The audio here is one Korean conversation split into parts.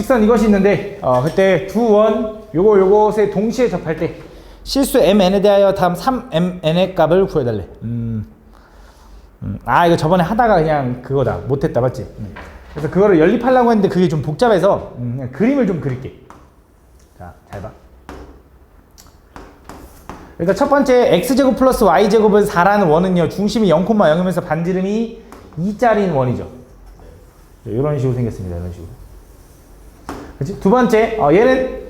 직선 이것이 있는데 그때 두 원 요것에 동시에 접할 때 실수 mn에 대하여 다음 3mn의 값을 구해달래. 이거 저번에 하다가 그냥 그거다 못했다 맞지? 그래서 그거를 연립하려고 했는데 그게 좀 복잡해서 그냥 그림을 좀 그릴게. 자, 잘 봐. 일단 첫 번째 x제곱 플러스 y제곱은 4라는 원은요 중심이 0,0이면서 반지름이 2짜리인 원이죠. 이런 식으로 생겼습니다. 이런 식으로. 그치? 두 번째 얘는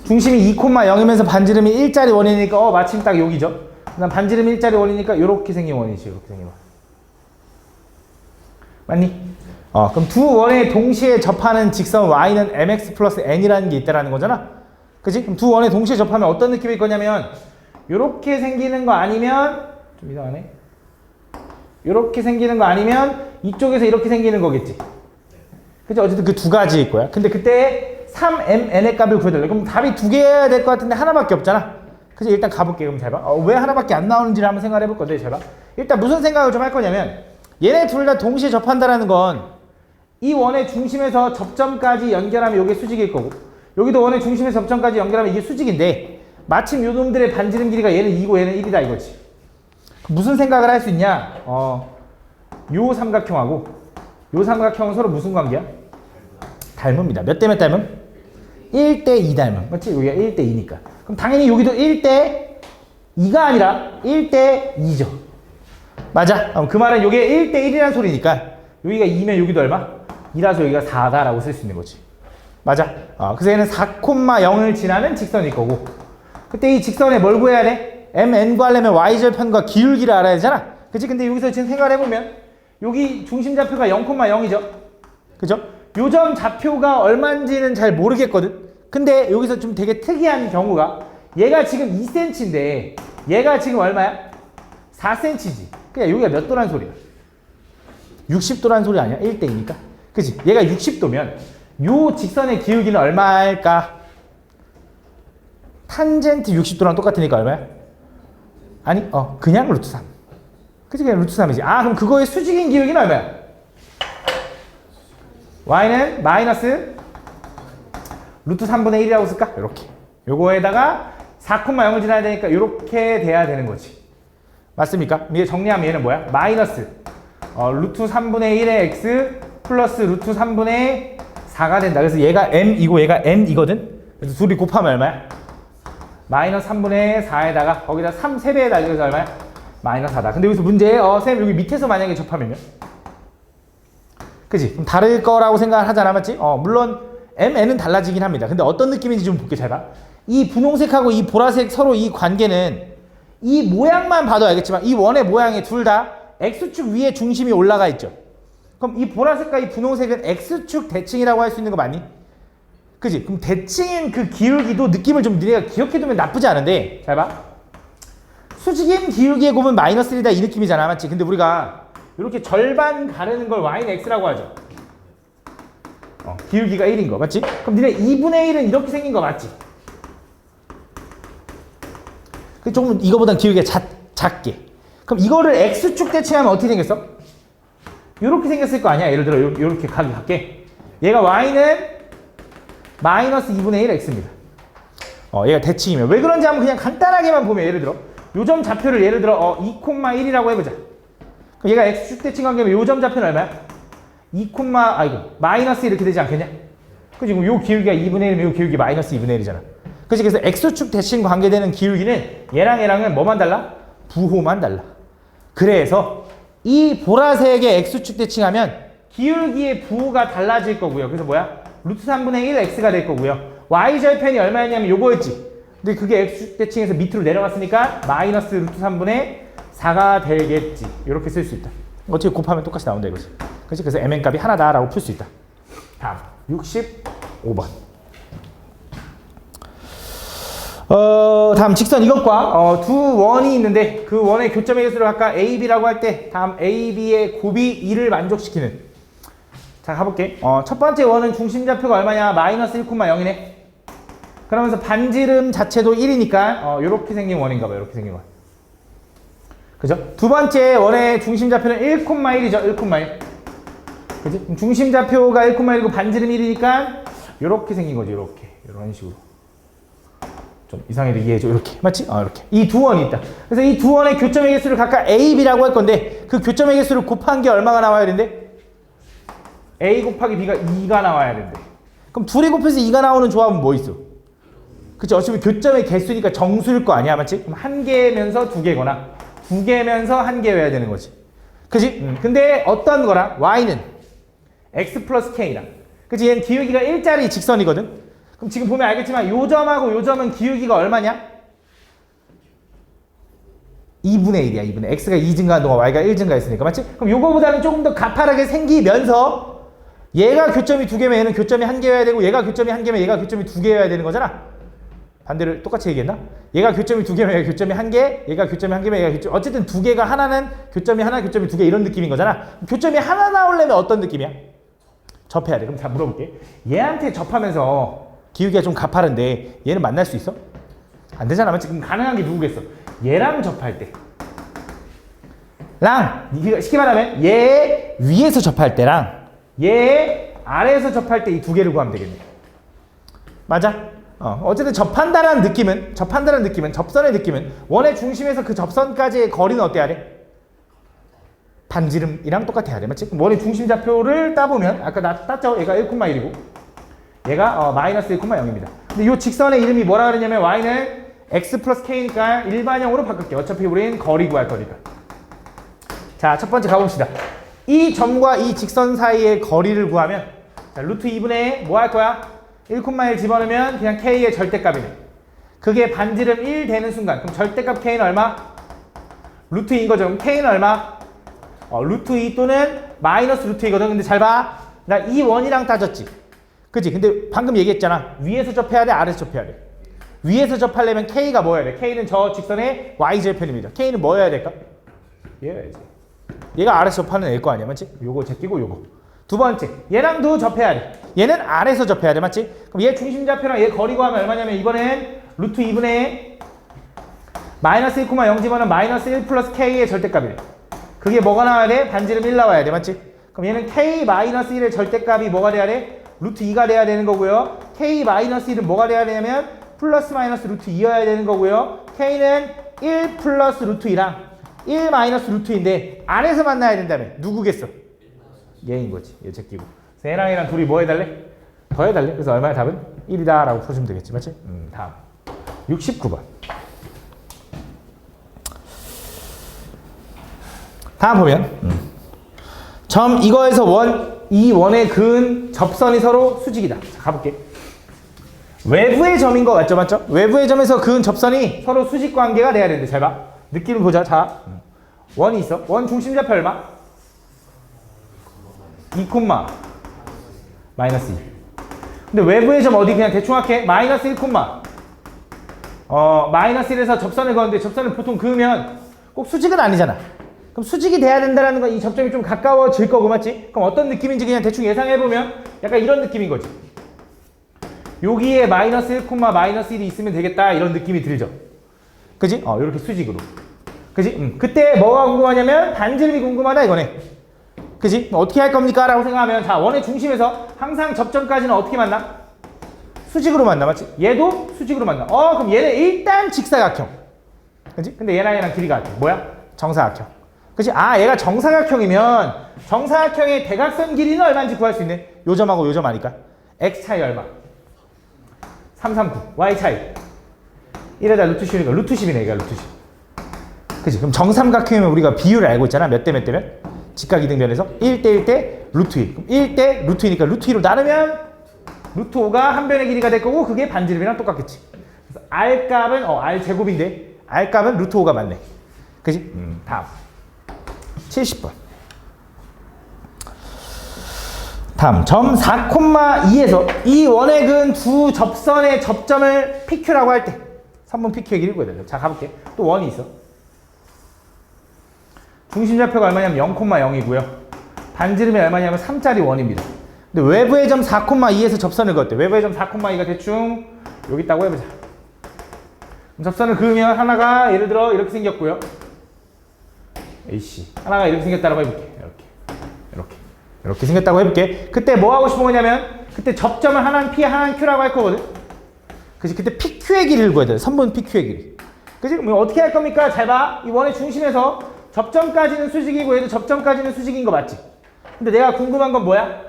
중심이 2,0이면서 반지름이 1짜리 원이니까 마침 딱 여기죠. 그다음 반지름 1짜리 원이니까 이렇게 생긴 원이지. 이렇게 생긴 원. 맞니? 그럼 두 원에 동시에 접하는 직선 y는 mx 플러스 n이라는 게 있다라는 거잖아. 그치? 그럼 두 원에 동시에 접하면 어떤 느낌일 거냐면 이렇게 생기는 거 아니면 좀 이상하네. 이렇게 생기는 거 아니면 이쪽에서 이렇게 생기는 거겠지. 그치? 어쨌든 그 두 가지일 거야. 근데 그때 3mn의 값을 구해달래. 그럼 답이 두 개여야 될 것 같은데 하나밖에 없잖아. 그치? 일단 가볼게. 그럼 잘 봐. 왜 하나밖에 안 나오는지를 한번 생각을 해볼 건데 잘 봐. 일단 무슨 생각을 좀 할 거냐면 얘네 둘 다 동시에 접한다라는 건 이 원의 중심에서 접점까지 연결하면 이게 수직일 거고 여기도 원의 중심에서 접점까지 연결하면 이게 수직인데 마침 요 놈들의 반지름 길이가 얘는 2고 얘는 1이다 이거지. 무슨 생각을 할 수 있냐? 요 삼각형하고 요 삼각형은 서로 무슨 관계야? 닮습니다. 몇 대 몇 닮음? 1대 2 닮음. 맞지? 여기가 1대 2니까. 그럼 당연히 여기도 1대 2가 아니라 1대 2죠. 맞아? 그 말은 요게 1대 1이라는 소리니까 여기가 2면 여기도 얼마? 2라서 여기가 4다라고 쓸 수 있는 거지. 맞아? 그래서 얘는 4,0을 지나는 직선일 거고 그때 이 직선에 뭘 구해야 돼? mn 구하려면 y절편과 기울기를 알아야 되잖아. 그치? 근데 여기서 지금 생각을 해보면 여기 중심 좌표가 0,0이죠. 그죠? 요점 좌표가 얼마인지는 잘 모르겠거든. 근데 여기서 좀 되게 특이한 경우가 얘가 지금 2cm인데 얘가 지금 얼마야? 4cm지. 그냥 여기가 몇 도란 소리야? 60도란 소리 아니야? 1대 2니까. 그치? 얘가 60도면 요 직선의 기울기는 얼마일까? 탄젠트 60도랑 똑같으니까 얼마야? 아니, 그냥 루트 3. 그치? 그냥 루트 3이지. 그럼 그거의 수직인 기울기는 얼마야? y는 마이너스 루트 3분의 1이라고 쓸까? 요렇게. 요거에다가 4,0을 지나야 되니까 요렇게 돼야 되는 거지. 맞습니까? 이게 정리하면 얘는 뭐야? 마이너스 루트 3분의 1의 x 플러스 루트 3분의 4가 된다. 그래서 얘가 m이고 얘가 n이거든. 그래서 둘이 곱하면 얼마야? 마이너스 3분의 4에다가 거기다 3, 3배에다 그래서 얼마야? 마이너스 4다. 근데 여기서 문제 쌤 여기 밑에서 만약에 접하면요? 그치? 그럼 다를 거라고 생각을 하잖아. 맞지? 물론 mn은 달라지긴 합니다. 근데 어떤 느낌인지 좀 볼게. 잘 봐. 이 분홍색하고 이 보라색 서로 이 관계는 이 모양만 봐도 알겠지만 이 원의 모양이 둘 다 x축 위에 중심이 올라가 있죠. 그럼 이 보라색과 이 분홍색은 x축 대칭이라고 할 수 있는 거 맞니? 그지? 그럼 대칭인 그 기울기도 느낌을 좀 니네가 기억해두면 나쁘지 않은데 잘 봐. 수직인 기울기의 곱은 마이너스 1이다 이 느낌이잖아. 맞지? 근데 우리가 이렇게 절반 가르는 걸 y는 x라고 하죠. 기울기가 1인 거 맞지? 그럼 니네 2분의 1은 이렇게 생긴 거 맞지? 조금 이거보단 기울기가 작게. 그럼 이거를 x축 대칭하면 어떻게 생겼어? 이렇게 생겼을 거 아니야? 예를 들어 이렇게 각이 같게. 얘가 y는 마이너스 2분의 1 x입니다. 얘가 대칭이면 왜 그런지 한번 그냥 간단하게만 보면 예를 들어 요점 좌표를 예를 들어 2,1이라고 해보자. 그럼 얘가 x축 대칭 관계면 요점 좌표는 얼마야? 마이너스 이렇게 되지 않겠냐? 그치? 그럼 요 기울기가 2분의 1이면 요 기울기 마이너스 2분의 1이잖아. 그치? 그래서 x축 대칭 관계되는 기울기는 얘랑은 뭐만 달라? 부호만 달라. 그래서 이 보라색의 x축 대칭하면 기울기의 부호가 달라질 거고요. 그래서 뭐야? 루트 3분의 1 x가 될 거고요. y절편이 얼마였냐면 요거였지. 근데 그게 x축 대칭에서 밑으로 내려갔으니까 마이너스 루트 3분의 4가 되겠지. 이렇게 쓸 수 있다. 어차피 곱하면 똑같이 나온다 이거지. 그치? 그래서 mn 값이 하나다 라고 풀 수 있다. 다음 65번. 다음 직선 이것과 두 원이 있는데 그 원의 교점의 개수를 아까 AB라고 할 때 다음 AB의 곱이 2를 만족시키는. 자 가볼게. 첫 번째 원은 중심 좌표가 얼마냐? 마이너스 1,0이네. 그러면서 반지름 자체도 1이니까 요렇게 생긴 원인가 봐요. 이렇게 생긴 원. 그죠? 두 번째 원의 중심 좌표는 1,1이죠. 1,1. 그지? 그럼 중심좌표가 1,1이고 반지름 1이니까 요렇게 생긴 거지. 요렇게. 이런 식으로. 좀 이상하게 이해해줘. 이렇게. 맞지? 이렇게. 이 두 원이 있다. 그래서 이 두 원의 교점의 개수를 각각 A, B라고 할 건데 그 교점의 개수를 곱한 게 얼마가 나와야 된대? A 곱하기 B가 2가 나와야 된대. 그럼 둘이 곱해서 2가 나오는 조합은 뭐 있어? 그치? 어차피 교점의 개수니까 정수일 거 아니야. 맞지? 그럼 한 개면서 두 개거나 두 개면서 한 개여야 되는 거지. 그치? 근데 어떤 거랑 Y는 X 플러스 K랑 그치? 얘는 기울기가 1짜리 직선이거든? 그럼 지금 보면 알겠지만 요 점하고 요 점은 기울기가 얼마냐? 2분의 1이야. 2분의 X가 2 증가한 동안 Y가 1 증가했으니까 맞지? 그럼 요거보다는 조금 더 가파르게 생기면서 얘가 교점이 두 개면 얘는 교점이 한 개여야 되고 얘가 교점이 한 개면 얘가 교점이 두 개여야 되는 거잖아. 반대로 똑같이 얘기했나? 얘가 교점이 두 개면 얘가 교점이 한 개, 얘가 교점이 한 개면 얘가 교점, 어쨌든 두 개가 하나는 교점이 하나, 교점이 두 개 이런 느낌인 거잖아. 교점이 하나 나오려면 어떤 느낌이야? 접해야 돼. 그럼 자 물어볼게. 얘한테 접하면서 기울기가 좀 가파른데 얘는 만날 수 있어? 안 되잖아. 맞지? 그럼 가능한 게 누구겠어? 얘랑 접할 때 랑 쉽게 말하면 얘 위에서 접할 때랑 얘 아래에서 접할 때 이 두 개를 구하면 되겠네. 맞아? 어쨌든 접한다는 느낌은 접선의 느낌은 원의 중심에서 그 접선까지의 거리는 어때야 돼? 반지름이랑 똑같아야 돼. 맞지? 원의 중심좌표를 따보면 아까 나 땄죠? 얘가 1,1이고 얘가 마이너스 1,0입니다. 근데 이 직선의 이름이 뭐라 그러냐면 y는 x 플러스 k니까 일반형으로 바꿀게. 어차피 우린 거리 구할 거니까. 자, 첫 번째 가봅시다. 이 점과 이 직선 사이의 거리를 구하면 자, 루트 2분의 뭐 할 거야? 1,1 집어넣으면 그냥 k의 절대값이네. 그게 반지름 1 되는 순간 그럼 절대값 k는 얼마? 루트 2인 거죠. 그럼 k는 얼마? 루트 2 또는 마이너스 루트 2거든. 근데 잘 봐. 나 이 원이랑 따졌지. 그치? 근데 방금 얘기했잖아. 위에서 접해야 돼? 아래에서 접해야 돼? 위에서 접하려면 k가 뭐여야 돼? k는 저 직선의 y절편입니다. k는 뭐여야 될까? 얘여야지. 얘가 아래에서 접하는 애일 거 아니야. 맞지? 요거 제끼고 요거. 두 번째. 얘랑도 접해야 돼. 얘는 아래에서 접해야 돼. 맞지? 그럼 얘 중심좌표랑 얘 거리 구하면 얼마냐면 이번엔 루트 2분의 마이너스 1,0 집어넣으면 마이너스 1 플러스 k의 절대값이래. 그게 뭐가 나와야 돼? 반지름 1 나와야 돼. 맞지? 그럼 얘는 k 마이너스 1의 절대값이 뭐가 돼야 돼? 루트 2가 돼야 되는 거고요. k 마이너스 1은 뭐가 돼야 되냐면 플러스 마이너스 루트 2여야 되는 거고요. k는 1 플러스 루트 2랑 1 마이너스 루트 2인데 안에서 만나야 된다면 누구겠어? 얘인 거지. 얘 제끼고. 그래서 얘랑 얘랑 둘이 뭐 해달래? 더 해달래? 그래서 얼마야 답은? 1이다 라고 풀어주면 되겠지. 맞지? 다음 69번. 다음 보면 점 이거에서 이 원의 그은 접선이 서로 수직이다. 자, 가볼게. 외부의 점인 거 맞죠? 맞죠? 외부의 점에서 그은 접선이 서로 수직 관계가 돼야 되는데 잘 봐. 느낌을 보자. 자, 원이 있어. 원 중심좌표 얼마? 2, 마이너스 2. 근데 외부의 점 어디 그냥 대충 할게. 마이너스 1, 마이너스 1에서 접선을 그었는데 접선을 보통 그으면 꼭 수직은 아니잖아. 그럼 수직이 돼야 된다는 건 이 접점이 좀 가까워질 거고 맞지? 그럼 어떤 느낌인지 그냥 대충 예상해보면 약간 이런 느낌인 거지. 여기에 마이너스 1, 마이너스 1이 있으면 되겠다 이런 느낌이 들죠. 그지? 이렇게 수직으로. 그지? 그때 뭐가 궁금하냐면 반지름이 궁금하다 이거네. 그지? 어떻게 할 겁니까? 라고 생각하면 자 원의 중심에서 항상 접점까지는 어떻게 만나? 수직으로 만나. 맞지? 얘도 수직으로 만나. 그럼 얘는 일단 직사각형. 그지? 근데 얘랑 길이가 뭐야? 정사각형. 그치? 얘가 정사각형이면 정사각형의 대각선 길이는 얼마인지 구할 수 있네. 요 점하고 요 점 아니까. x 차이 얼마? 339. y 차이. 1에다 루트 10이니까 루트 10이네. 얘가 루트 10. 그치? 그럼 정삼각형이면 우리가 비율을 알고 있잖아. 몇 대 몇 대면? 직각이등변에서 1대 1대 루트 2. 그럼 1대 루트 2니까 루트 2로 나누면 루트 5가 한 변의 길이가 될 거고 그게 반지름이랑 똑같겠지. 그래서 r 값은 r 제곱인데 r 값은 루트 5가 맞네. 그치? 다음. 70번. 다음 점 4,2에서 이 원의 근 두 접선의 접점을 PQ라고 할 때 선분 PQ의 길이 구해야 돼요. 자 가볼게. 또 원이 있어. 중심좌표가 얼마냐면 0,0이고요. 반지름이 얼마냐면 3짜리 원입니다. 근데 외부의 점 4,2에서 접선을 그었대. 외부의 점 4,2가 대충 여기 있다고 해보자. 그럼 접선을 그으면 하나가 예를 들어 이렇게 생겼고요. AC 하나가 이렇게 생겼다라고 해볼게. 이렇게 이렇게 생겼다고 해볼게. 그때 뭐 하고 싶은 거냐면 그때 접점을 하나는 P 하나는 Q라고 할 거거든. 그치? 그때 PQ의 길이를 구해야 돼. 선분 PQ의 길이. 그치? 뭐 어떻게 할 겁니까? 잘 봐. 이 원의 중심에서 접점까지는 수직이고 얘도 접점까지는 수직인 거 맞지? 근데 내가 궁금한 건 뭐야?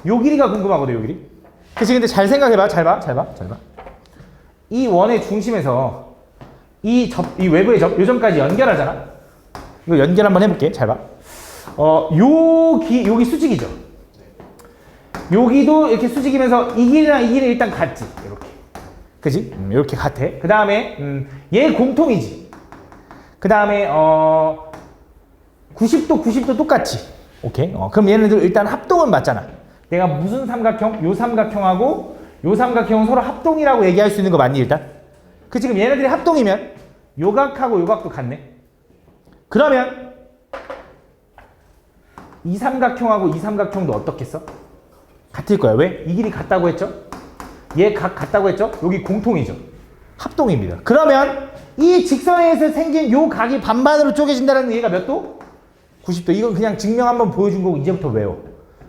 요 길이가 궁금하거든, 요 길이. 그치? 근데 잘 생각해봐. 잘 봐. 이 원의 중심에서 이 외부의 요점까지 연결하잖아. 이거 연결 한번 해볼게. 잘 봐. 여기 수직이죠. 여기도 이렇게 수직이면서 이 길이랑 이 길이 일단 같지. 이렇게. 그지? 이렇게 같아. 그 다음에, 얘 공통이지. 그 다음에, 90도 똑같지. 오케이. 그럼 얘네들 일단 합동은 맞잖아. 내가 무슨 삼각형? 요 삼각형하고 요 삼각형은 서로 합동이라고 얘기할 수 있는 거 맞니, 일단? 그 지금 얘네들이 합동이면 요 각하고 요 각도 같네. 그러면 이 삼각형하고 이 삼각형도 어떻겠어? 같을 거야. 왜? 이 길이 같다고 했죠? 얘 각 같다고 했죠? 여기 공통이죠. 합동입니다. 그러면 이 직선에서 생긴 요 각이 반반으로 쪼개진다는 얘가 몇 도? 90도. 이건 그냥 증명 한번 보여준 거고 이제부터 외워.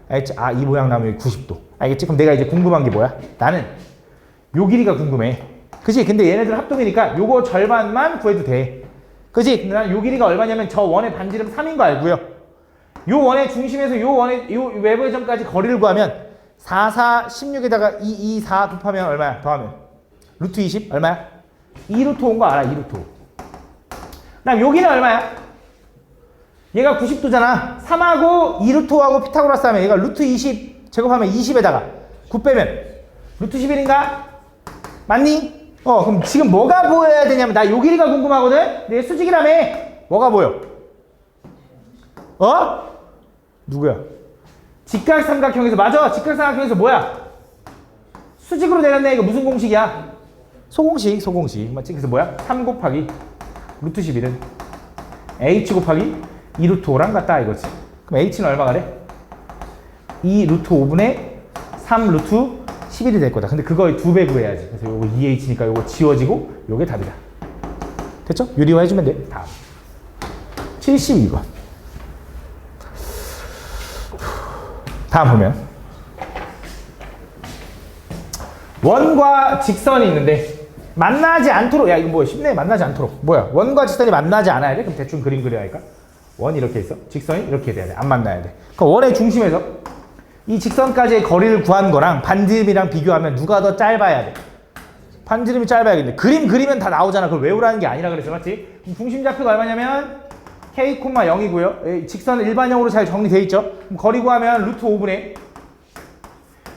알겠지? 아, 이 모양 나오면 90도. 알겠지? 그럼 내가 이제 궁금한 게 뭐야? 나는 요 길이가 궁금해. 그치? 근데 얘네들 합동이니까 요거 절반만 구해도 돼. 그치? 근데 난 요 길이가 얼마냐면 저 원의 반지름 3인 거 알고요. 요 원의 중심에서 요 외부의 점까지 거리를 구하면 4, 4, 16에다가 2, 2, 4 곱하면 얼마야? 더하면 루트 20 얼마야? 2루트 5인 거 알아? 2루트 5. 그 다음 여기는 얼마야? 얘가 90도잖아. 3하고 2루트 5하고 피타고라스 하면 얘가 루트 20 제곱하면 20에다가 9 빼면 루트 11인가? 맞니? 그럼 지금 뭐가 보여야 되냐면 나 요 길이가 궁금하거든? 내 수직이라며. 뭐가 보여? 누구야? 직각삼각형에서 맞아. 직각삼각형에서 뭐야? 수직으로 내렸네. 이거 무슨 공식이야? 소공식 맞지? 그래서 뭐야? 3 곱하기 루트 11은 h 곱하기 2 루트 5랑 같다 이거지. 그럼 h는 얼마가 돼? 2 루트 5분의 3 루트 11이 될 거다. 근데 그거의 2배 구해야지. 그래서 요거 2h니까 요거 지워지고 요게 답이다. 됐죠? 유리화 해주면 돼. 다음 72번. 다음 보면 원과 직선이 있는데 만나지 않도록, 야 이거 뭐야 쉽네. 만나지 않도록 뭐야? 원과 직선이 만나지 않아야 돼? 그럼 대충 그림 그려야 할까? 원이 이렇게 있어. 직선이 이렇게 돼야 돼. 안 만나야 돼. 그럼 원의 중심에서 이 직선까지의 거리를 구한 거랑 반지름이랑 비교하면 누가 더 짧아야 돼? 반지름이 짧아야겠네. 그림 그리면 다 나오잖아. 그걸 외우라는 게 아니라 그랬어. 맞지? 그럼 중심좌표가 얼마냐면 k, 0이고요. 직선 일반형으로 잘 정리되어 있죠. 그럼 거리 구하면 루트 5분의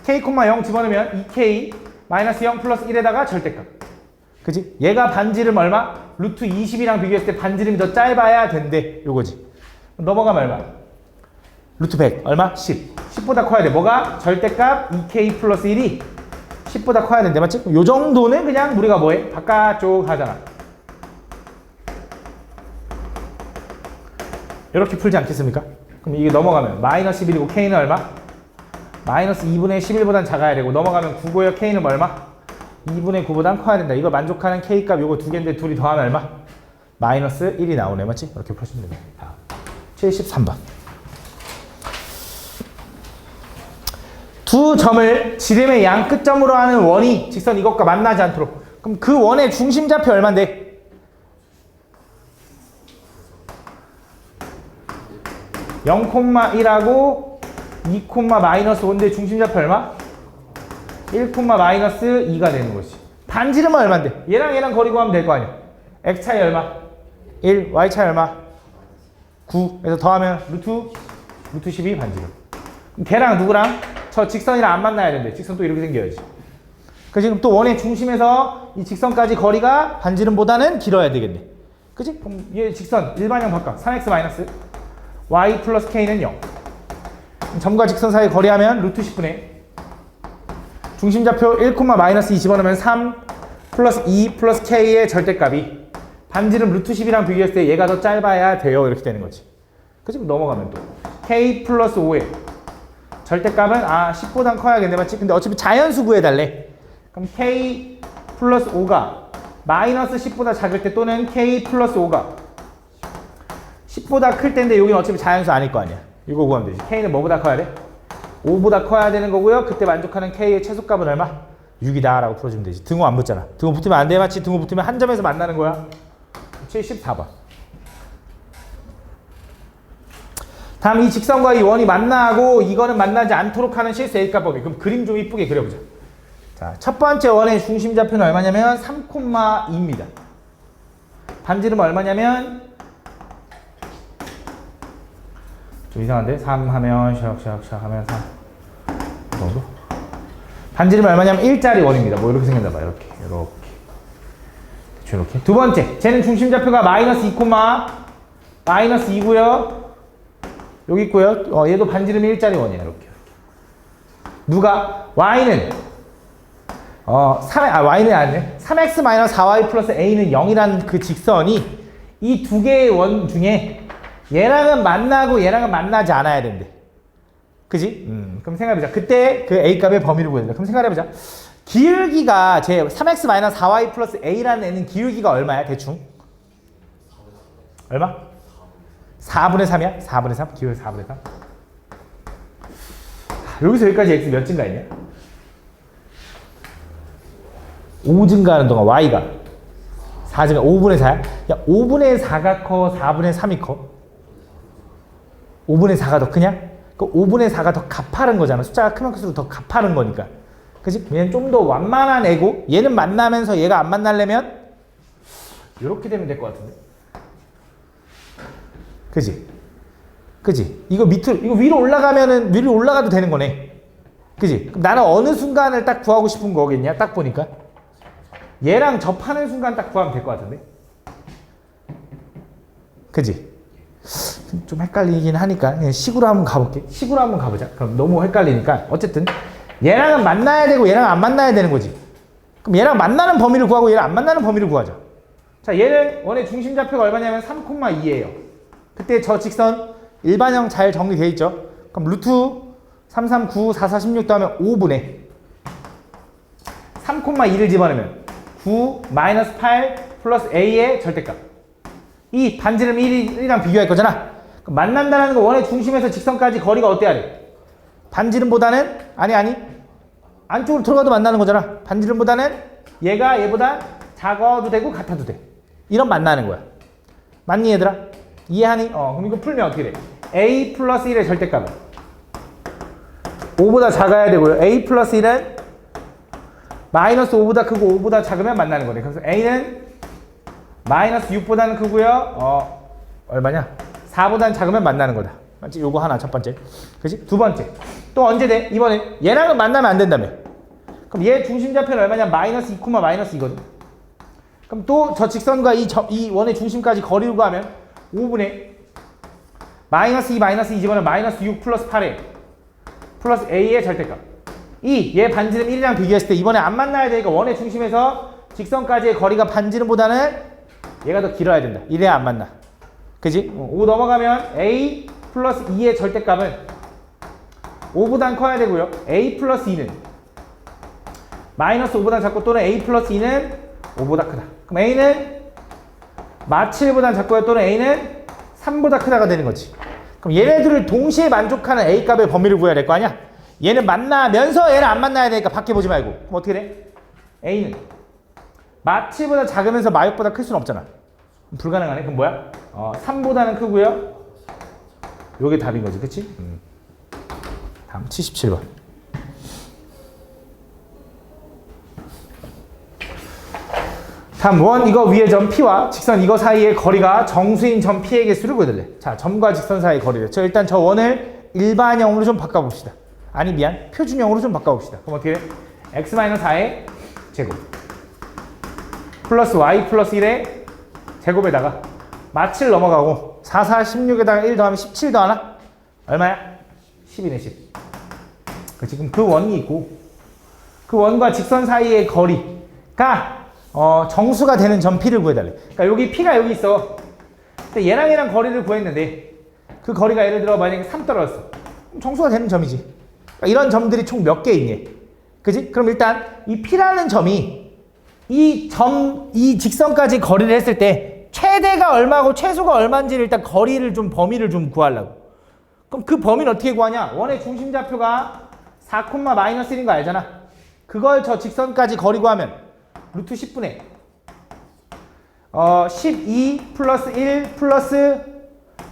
k, 0 집어넣으면 2k 마이너스 0 플러스 1에다가 절대값. 그치? 얘가 반지름 얼마? 루트 20이랑 비교했을 때 반지름이 더 짧아야 된대. 요거지. 넘어가면 얼마? 루트 100 얼마? 10. 10보다 커야 돼. 뭐가? 절대값 2k 플러스 1이 10보다 커야 된대. 맞지? 요 정도는 그냥 우리가 뭐해? 바깥쪽 하잖아. 이렇게 풀지 않겠습니까? 그럼 이게 넘어가면 마이너스 11이고 k는 얼마? 마이너스 2분의 11보단 작아야 되고 넘어가면 9고요. k는 얼마? 2분의 9보단 커야 된다. 이걸 만족하는 k값 요거 두 개인데 둘이 더하면 얼마? 마이너스 1이 나오네. 맞지? 이렇게 푸시면 됩니다. 다음 73번. 두 점을 지름의 양 끝점으로 하는 원이 직선 이것과 만나지 않도록. 그럼 그 원의 중심좌표 얼마인데? 0,1하고 2, 마이너스 5인데 중심좌표 얼마? 1, 마이너스 2가 되는 거지. 반지름은 얼마인데? 얘랑 얘랑 거리 구하면 될 거 아니야. x 차이 얼마? 1, y 차이 얼마? 9. 그래서 더하면 루트 12 반지름. 걔랑 누구랑? 저 직선이랑 안 만나야 된대. 직선 또 이렇게 생겨야지. 그래서 지금 또 원의 중심에서 이 직선까지 거리가 반지름보다는 길어야 되겠네. 그치? 그럼 얘 직선 일반형 바꿔. 3x 마이너스 y 플러스 k는 0. 점과 직선 사이 거리하면 루트 10분의 중심좌표 1, 마이너스 2 집어넣으면 3 플러스 2 플러스 k의 절대값이 반지름 루트 10이랑 비교했을 때 얘가 더 짧아야 돼요. 이렇게 되는 거지. 그치? 넘어가면 또 k 플러스 5의 절대값은 10보단 커야겠네. 맞지? 근데 어차피 자연수 구해달래. 그럼 k 플러스 5가 마이너스 10보다 작을 때 또는 k 플러스 5가 10보다 클 때인데 여기는 어차피 자연수 아닐 거 아니야. 이거 구하면 되지. K는 뭐보다 커야 돼? 5보다 커야 되는 거고요. 그때 만족하는 K의 최소값은 얼마? 6이다 라고 풀어주면 되지. 등호 안 붙잖아. 등호 붙으면 안 돼. 마치 등호 붙으면 한 점에서 만나는 거야. 74번. 다음 이 직선과 이 원이 만나고 이거는 만나지 않도록 하는 실수 A값 범위. 그럼 그림 좀 이쁘게 그려보자. 자, 첫 번째 원의 중심좌표는 얼마냐면 3,2입니다. 반지름은 얼마냐면 좀 이상한데? 3 하면 샥샥샥 하면 3 이 정도? 반지름이 얼마냐면 1짜리 원입니다. 뭐 이렇게 생겼나봐. 이렇게 이렇게. 두 번째, 쟤는 중심좌표가 마이너스 2, 마이너스 2고요. 여기 있고요. 얘도 반지름이 1짜리 원이에요. 이렇게. 누가? Y는 Y는 아니네. 3x-4y 플러스 a는 0이라는 그 직선이 이 두 개의 원 중에 얘랑은 만나고 얘랑은 만나지 않아야 된대. 그지? 그럼 생각해보자. 그때 그 A값의 범위를 구해야 그럼 생각해보자. 기울기가 제 3x-4y 플러스 a라는 애는 기울기가 얼마야? 대충? 얼마? 4분의 3이야? 4분의 3? 기울기 4분의 3? 여기서 여기까지 x 몇 증가했냐? 5 증가하는 동안 y가 4 증가, 5분의 4야? 야, 5분의 4가 커? 4분의 3이 커? 5분의 4가 더 크냐? 그 5분의 4가 더 가파른 거잖아. 숫자가 크면 클수록 더 가파른 거니까. 그치? 얘는 좀 더 완만한 애고 얘는 만나면서 얘가 안 만나려면 이렇게 되면 될 것 같은데. 그치? 그치? 이거 밑으로, 이거 위로 올라가면은 위로 올라가도 되는 거네. 그치? 그럼 나는 어느 순간을 딱 구하고 싶은 거겠냐? 딱 보니까. 얘랑 접하는 순간 딱 구하면 될 것 같은데. 그치? 좀 헷갈리긴 하니까 그냥 식으로 한번 가볼게. 식으로 한번 가보자. 그럼 너무 헷갈리니까 어쨌든 얘랑은 만나야 되고 얘랑 안 만나야 되는 거지. 그럼 얘랑 만나는 범위를 구하고 얘랑 안 만나는 범위를 구하자. 자, 얘는 원의 중심좌표가 얼마냐면 3,2예요. 그때 저 직선 일반형 잘 정리되어 있죠. 그럼 루트 3, 3, 9, 4, 4, 16 더하면 5분의 3,2를 집어넣으면 9 마이너스 8 플러스 a의 절대값. 이 반지름 1이랑 비교할 거잖아. 그럼 만난다는 거 원의 중심에서 직선까지 거리가 어때야 돼? 반지름보다는 아니 안쪽으로 들어가도 만나는 거잖아. 반지름보다는 얘가 얘보다 작아도 되고 같아도 돼. 이런 만나는 거야. 맞니 얘들아? 이해하니? 그럼 이거 풀면 어떻게 돼? a 플러스 1의 절대값은 5보다 작아야 되고요. a 플러스 1은 마이너스 5보다 크고 5보다 작으면 만나는 거네. 그래서 a는 마이너스 6보다는 크고요. 얼마냐? 4보다는 작으면 만나는 거다. 맞지? 요거 하나 첫 번째. 그치? 두 번째. 또 언제 돼? 이번에 얘랑은 만나면 안 된다며. 그럼 얘 중심좌표는 얼마냐? 마이너스 2, 마이너스 2거든. 그럼 또 저 직선과 이 원의 중심까지 거리를 구하면 5분의 마이너스 2, 마이너스 2 집어넣으면 마이너스 6 플러스 8에 플러스 a의 절대값. 얘 반지름 1이랑 비교했을 때 이번에 안 만나야 되니까 원의 중심에서 직선까지의 거리가 반지름보다는 얘가 더 길어야 된다. 이래야 안 만나. 그지? 5 넘어가면 a 플러스 2의 절대값은 5보단 커야 되고요. a 플러스 2는 마이너스 5보단 작고 또는 a 플러스 2는 5보다 크다. 그럼 a는 마 7보단 작고요. 또는 a는 3보다 크다가 되는 거지. 그럼 얘네들을 동시에 만족하는 a 값의 범위를 구해야 될 거 아니야? 얘는 만나면서 얘는 안 만나야 되니까 밖에 보지 말고. 그럼 어떻게 돼? a는 마 7보다 작으면서 마 6보다 클 수는 없잖아. 불가능하네. 그럼 뭐야? 3보다는 크고요. 요게 답인 거지. 그치? 다음 77번. 다음 원 이거 위의 점 P와 직선 이거 사이의 거리가 정수인 점 P의 개수를 구해달래. 자, 점과 직선 사이의 거리를. 일단 저 원을 일반형으로 좀 바꿔봅시다. 아니 미안. 표준형으로 좀 바꿔봅시다. 그럼 어떻게 돼? x-4의 제곱 플러스 y 플러스 1의 제곱에다가 마7 넘어가고 4, 4, 16에다가 1 더하면 17 더하나? 얼마야? 10이네 10. 그치? 그럼 그 원이 있고 그 원과 직선 사이의 거리가 정수가 되는 점 P를 구해달래. 그러니까 여기 P가 여기 있어. 근데 얘랑 거리를 구했는데 그 거리가 예를 들어 만약에 3 떨어졌어. 그럼 정수가 되는 점이지. 그러니까 이런 점들이 총 몇 개 있니? 그치? 그럼 일단 이 P라는 점이 이 직선까지 거리를 했을 때 최대가 얼마고 최소가 얼마인지를 일단 거리를 좀 범위를 좀 구하려고. 그럼 그 범위는 어떻게 구하냐? 원의 중심좌표가 4, 마이너스 1인 거 알잖아. 그걸 저 직선까지 거리 구하면 루트 10분의 12 플러스 1 플러스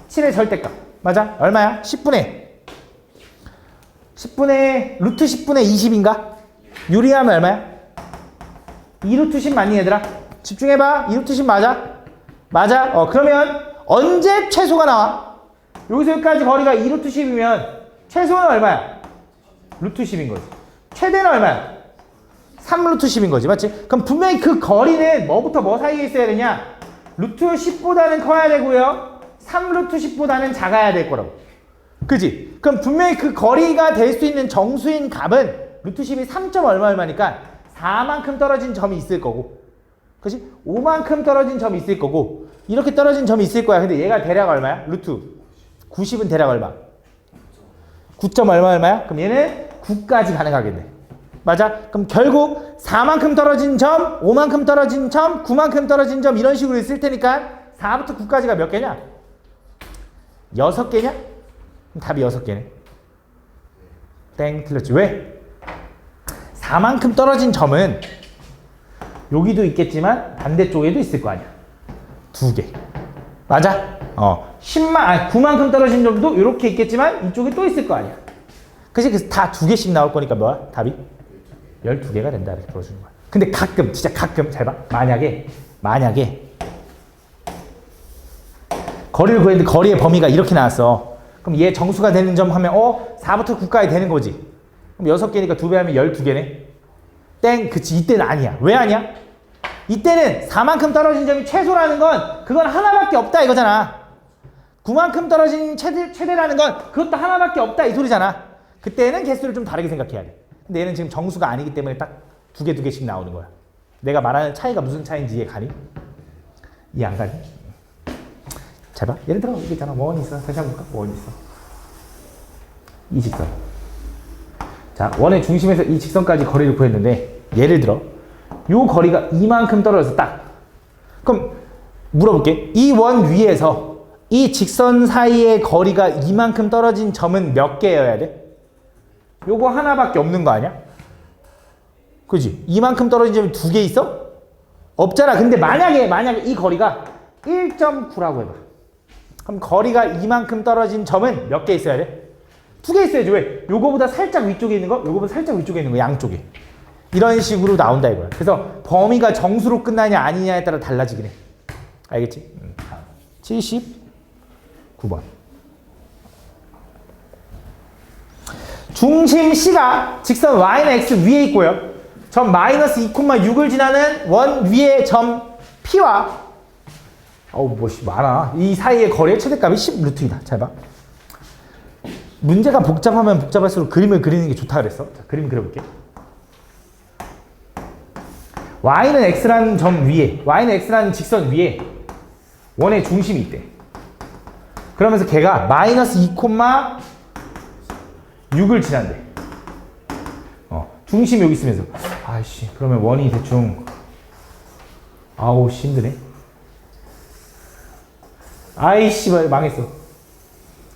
7의 절대값. 맞아? 얼마야? 10분의 루트 10분의 20인가? 유리하면 얼마야? 2루트 10 맞니 얘들아? 집중해봐. 2루트 10 맞아? 맞아? 그러면 언제 최소가 나와? 여기서 여기까지 거리가 2루트 10이면 최소는 얼마야? 루트 10인 거지. 최대는 얼마야? 3루트 10인 거지. 맞지? 그럼 분명히 그 거리는 뭐부터 뭐 사이에 있어야 되냐? 루트 10보다는 커야 되고요. 3루트 10보다는 작아야 될 거라고. 그지? 그럼 분명히 그 거리가 될 수 있는 정수인 값은 루트 10이 3. 얼마니까 4만큼 떨어진 점이 있을 거고. 그지? 5만큼 떨어진 점이 있을 거고. 이렇게 떨어진 점이 있을 거야. 근데 얘가 대략 얼마야? 루트 90은 대략 얼마? 9. 얼마야? 그럼 얘는 9까지 가능하겠네. 맞아? 그럼 결국 4만큼 떨어진 점, 5만큼 떨어진 점, 9만큼 떨어진 점 이런 식으로 있을 테니까 4부터 9까지가 몇 개냐? 6개냐? 그럼 답이 6개네. 땡, 틀렸지. 왜? 4만큼 떨어진 점은 여기도 있겠지만 반대쪽에도 있을 거 아니야. 2개. 맞아? 9만큼 떨어진 점도 이렇게 있겠지만 이쪽에 또 있을 거 아니야. 그치? 그래서 다 2개씩 나올 거니까 뭐야? 답이? 12개가 된다. 이렇게 풀어주는 거야. 근데 가끔, 진짜 가끔, 잘 봐. 만약에 거리를 구했는데 거리의 범위가 이렇게 나왔어. 그럼 얘 정수가 되는 점 하면 4부터 9까지 되는 거지. 그럼 6개니까 2배 하면 12개네. 땡. 그치. 이때는 아니야. 왜 아니야? 이때는 4만큼 떨어진 점이 최소라는 건 그건 하나밖에 없다 이거잖아. 9만큼 떨어진 최대라는 건 그것도 하나밖에 없다 이 소리잖아. 그때는 개수를 좀 다르게 생각해야 돼. 근데 얘는 지금 정수가 아니기 때문에 딱 2개씩 나오는 거야. 내가 말하는 차이가 무슨 차이인지 이해 가니? 이해 안 가니? 잘 봐. 예를 들어 이게 있잖아. 원이 있어. 다시 한번 볼까? 원이 있어. 이 직선. 자, 원의 중심에서 이 직선까지 거리를 구했는데 예를 들어 요 거리가 이만큼 떨어져서 딱. 그럼 물어볼게. 이 원 위에서 이 직선 사이의 거리가 이만큼 떨어진 점은 몇 개여야 돼? 요거 하나밖에 없는 거 아니야? 그지? 이만큼 떨어진 점이 2개 있어? 없잖아. 근데 만약에 이 거리가 1.9라고 해봐. 그럼 거리가 이만큼 떨어진 점은 몇 개 있어야 돼? 2개 있어야지. 왜? 요거보다 살짝 위쪽에 있는 거, 요거보다 살짝 위쪽에 있는 거, 양쪽에. 이런 식으로 나온다 이거야. 그래서 범위가 정수로 끝나냐 아니냐에 따라 달라지긴 해. 알겠지? 79번. 중심 C가 직선 Y는 X 위에 있고요. 점 마이너스 2,6을 지나는 원 위의 점 P와 많아. 이 사이의 거리의 최대값이 10루트이다. 잘 봐. 문제가 복잡하면 복잡할수록 그림을 그리는 게 좋다 그랬어. 자, 그림 그려볼게. Y는 X라는 점 위에, Y는 X라는 직선 위에 원의 중심이 있대. 그러면서 걔가 마이너스 2,6을 지난대. 중심이 여기 있으면서. 아이씨, 그러면 원이 대충. 힘드네. 아이씨, 망했어.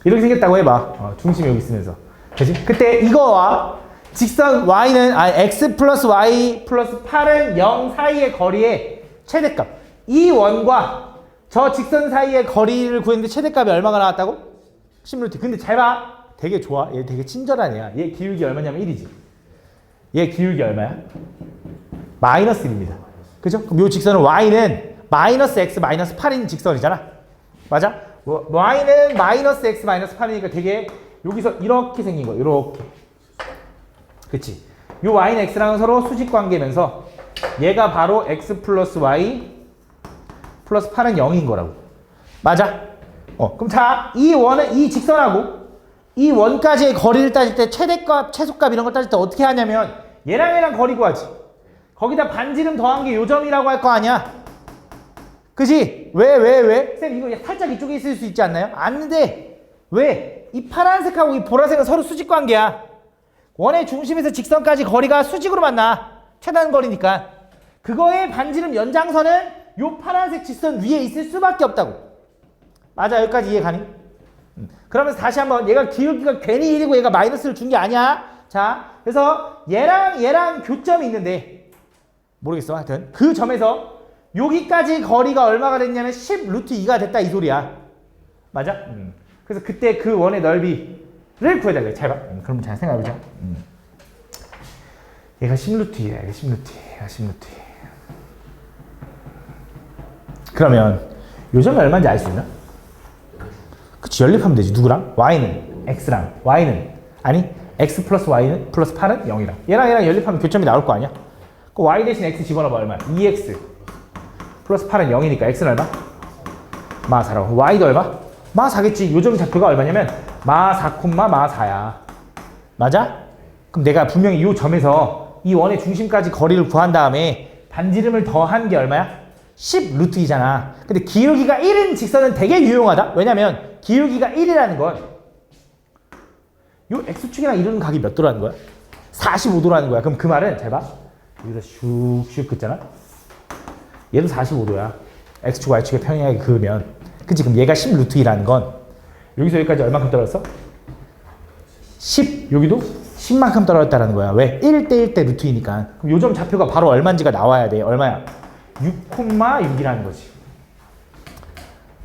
이렇게 생겼다고 해봐. 중심이 여기 있으면서. 그치? 그때 이거와 직선 Y는, X 플러스 Y 플러스 8은 0 사이의 거리의 최대값. 이 원과 저 직선 사이의 거리를 구했는데 최대값이 얼마가 나왔다고? 10루트. 근데 잘 봐. 되게 좋아. 얘 되게 친절한 애야. 얘 기울기 얼마냐면 1이지. 얘 기울기 얼마야? 마이너스 1입니다. 그죠? 그럼 요 직선은 Y는 마이너스 X 마이너스 8인 직선이잖아. 맞아? Y는 마이너스 X 마이너스 8이니까 되게 여기서 이렇게 생긴 거야. 이렇게. 그치? 요 Y는 X랑은 서로 수직 관계면서 얘가 바로 X 플러스 Y 플러스 8은 0인 거라고. 맞아? 그럼 자, 이 원은 이 직선하고 이 원까지의 거리를 따질 때 최대값, 최소값 이런 걸 따질 때 어떻게 하냐면 얘랑 거리 구하지. 거기다 반지름 더한 게 요 점이라고 할 거 아니야. 그지? 왜? 쌤 이거 살짝 이쪽에 있을 수 있지 않나요? 아닌데 왜? 이 파란색하고 이 보라색은 서로 수직 관계야. 원의 중심에서 직선까지 거리가 수직으로 만나. 최단 거리니까. 그거의 반지름 연장선은 요 파란색 직선 위에 있을 수밖에 없다고. 맞아, 여기까지 이해 가니? 그러면서 다시 한번 얘가 기울기가 괜히 1이고 얘가 마이너스를 준 게 아니야. 자, 그래서 얘랑 교점이 있는데 모르겠어. 하여튼 그 점에서 여기까지 거리가 얼마가 됐냐면 10 루트 2가 됐다 이 소리야. 맞아? 그래서 그때 그 원의 넓이를 구해달래. 잘 봐. 그럼 잘 생각해보자. 얘가 10 루트 2야. 얘가 10 루트 2. 얘가 10 루트 2. 그러면 요 점이 얼마인지 알 수 있나? 그치, 연립하면 되지. 누구랑? y는 x랑 y는 아니 x 플러스 y는 플러스 8은 0이랑 얘랑 연립하면 교점이 나올 거 아니야? 그 y 대신 x 집어넣어봐. 얼마야? 2x 플러스 8은 0이니까 x는 얼마? 마 4라고. y도 얼마? 마 4겠지. 요점 좌표가 얼마냐면 마 4, 마 4야. 맞아? 그럼 내가 분명히 이 점에서 이 원의 중심까지 거리를 구한 다음에 반지름을 더한 게 얼마야? 10 루트 2잖아. 근데 기울기가 1인 직선은 되게 유용하다. 왜냐면 기울기가 1이라는 건 요 x축이랑 이루는 각이 몇 도라는 거야? 45도라는 거야. 그럼 그 말은 잘 봐. 여기서 슉슉 긋잖아. 얘도 45도야. x축 y축의 평행하게 그으면. 그치? 그럼 얘가 10 루트 2라는 건 여기서 여기까지 얼만큼 떨어졌어? 10. 여기도 10만큼 떨어졌다는 거야. 왜? 1대 1대 루트 2니까. 그럼 요점 좌표가 바로 얼마인지가 나와야 돼. 얼마야? 6,6이라는 거지.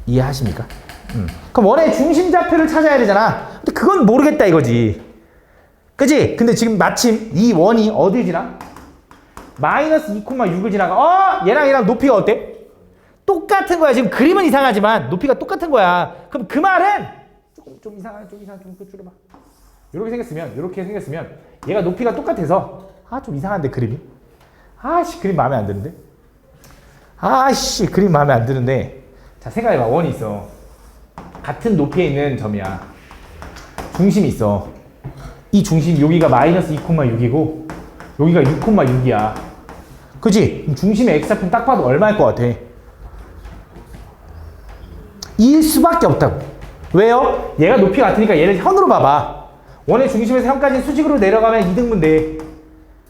이해하십니까? 그럼 원의 중심 좌표를 찾아야 되잖아. 근데 그건 모르겠다 이거지. 그치? 근데 지금 마침 이 원이 어딜 지나? 마이너스 2,6을 지나가. 얘랑 높이가 어때? 똑같은 거야. 지금 그림은 이상하지만 높이가 똑같은 거야. 그럼 그 말은 좀 이상한 좀 줄여봐. 이렇게 생겼으면 얘가 높이가 똑같아서 좀 이상한데 그림이. 그림 마음에 안 드는데. 그림 마음에 안 드는데. 자, 생각해봐. 원이 있어. 같은 높이에 있는 점이야. 중심이 있어. 이 중심 여기가 마이너스 2,6이고 여기가 6,6이야. 그치? 중심의 x좌표는 딱 봐도 얼마일 것 같아? 2일 수밖에 없다고. 왜요? 얘가 높이가 같으니까 얘를 현으로 봐봐. 원의 중심에서 현까지 수직으로 내려가면 2등분 돼.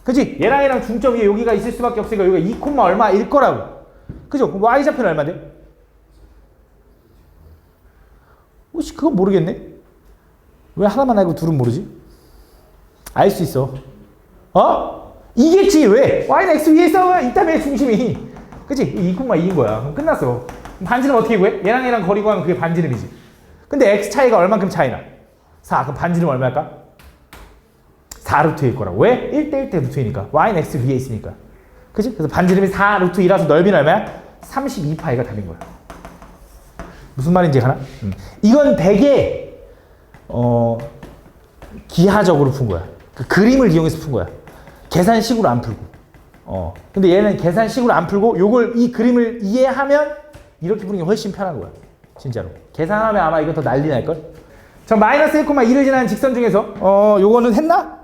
그치? 얘랑 중점 위에 여기가 있을 수밖에 없으니까 여기가 2, 얼마일 거라고. 그죠? 그럼 y좌표는 얼마인데? 혹시 그거 모르겠네? 왜 하나만 알고 둘은 모르지? 알 수 있어. 이겠지. 왜? y는 x 위에 있다며 중심이. 그치? 2,2인 거야. 그럼 끝났어. 그럼 반지름 어떻게 구해? 얘랑 거리 구하면 그게 반지름이지. 근데 x 차이가 얼만큼 차이나? 4. 그럼 반지름 얼마일까? 4 루트 1일 거라고. 왜? 1대 1대 루트 2니까. y는 x 위에 있으니까. 그치? 그래서 반지름이 4 루트 2라서 넓이는 얼마야? 32파이가 답인 거야. 무슨 말인지 가나? 이건 되게 기하적으로 푼 거야. 그 그림을 이용해서 푼 거야. 계산식으로 안 풀고. 근데 얘는 계산식으로 안 풀고 요걸 이 그림을 이해하면 이렇게 푸는 게 훨씬 편한 거야. 진짜로. 계산하면 아마 이거 더 난리 날걸? 저 마이너스 1,2를 지나는 직선 중에서 요거는 했나?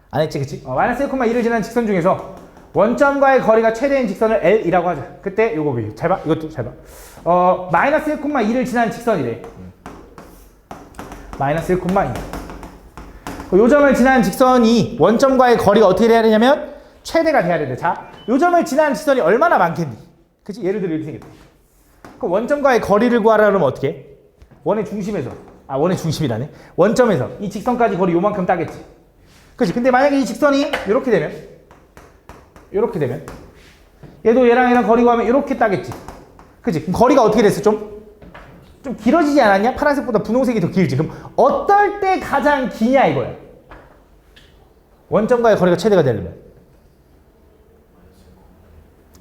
안 했지, 그치? 마이너스 1,2를 지나는 직선 중에서 원점과의 거리가 최대인 직선을 L이라고 하자. 그때 요거 잘 봐. 이것도 잘 봐. 마이너스 1,2를 지나는 직선이래. 마이너스 1,2. 요 점을 지나는 직선이 원점과의 거리가 어떻게 돼야 되냐면 최대가 돼야 되는데, 자, 요 점을 지나는 직선이 얼마나 많겠니? 그치? 예를 들어 이렇게 생겼다. 그럼 원점과의 거리를 구하라 그러면 어떻게 해? 원의 중심이라네. 원점에서 이 직선까지 거리 요만큼 따겠지. 그치? 근데 만약에 이 직선이 이렇게 되면 얘도 얘랑 거리 구하면 이렇게 따겠지. 그치? 그럼 거리가 어떻게 됐어? 좀 길어지지 않았냐? 파란색보다 분홍색이 더 길지. 그럼 어떨 때 가장 기냐 이거야. 원점과의 거리가 최대가 되려면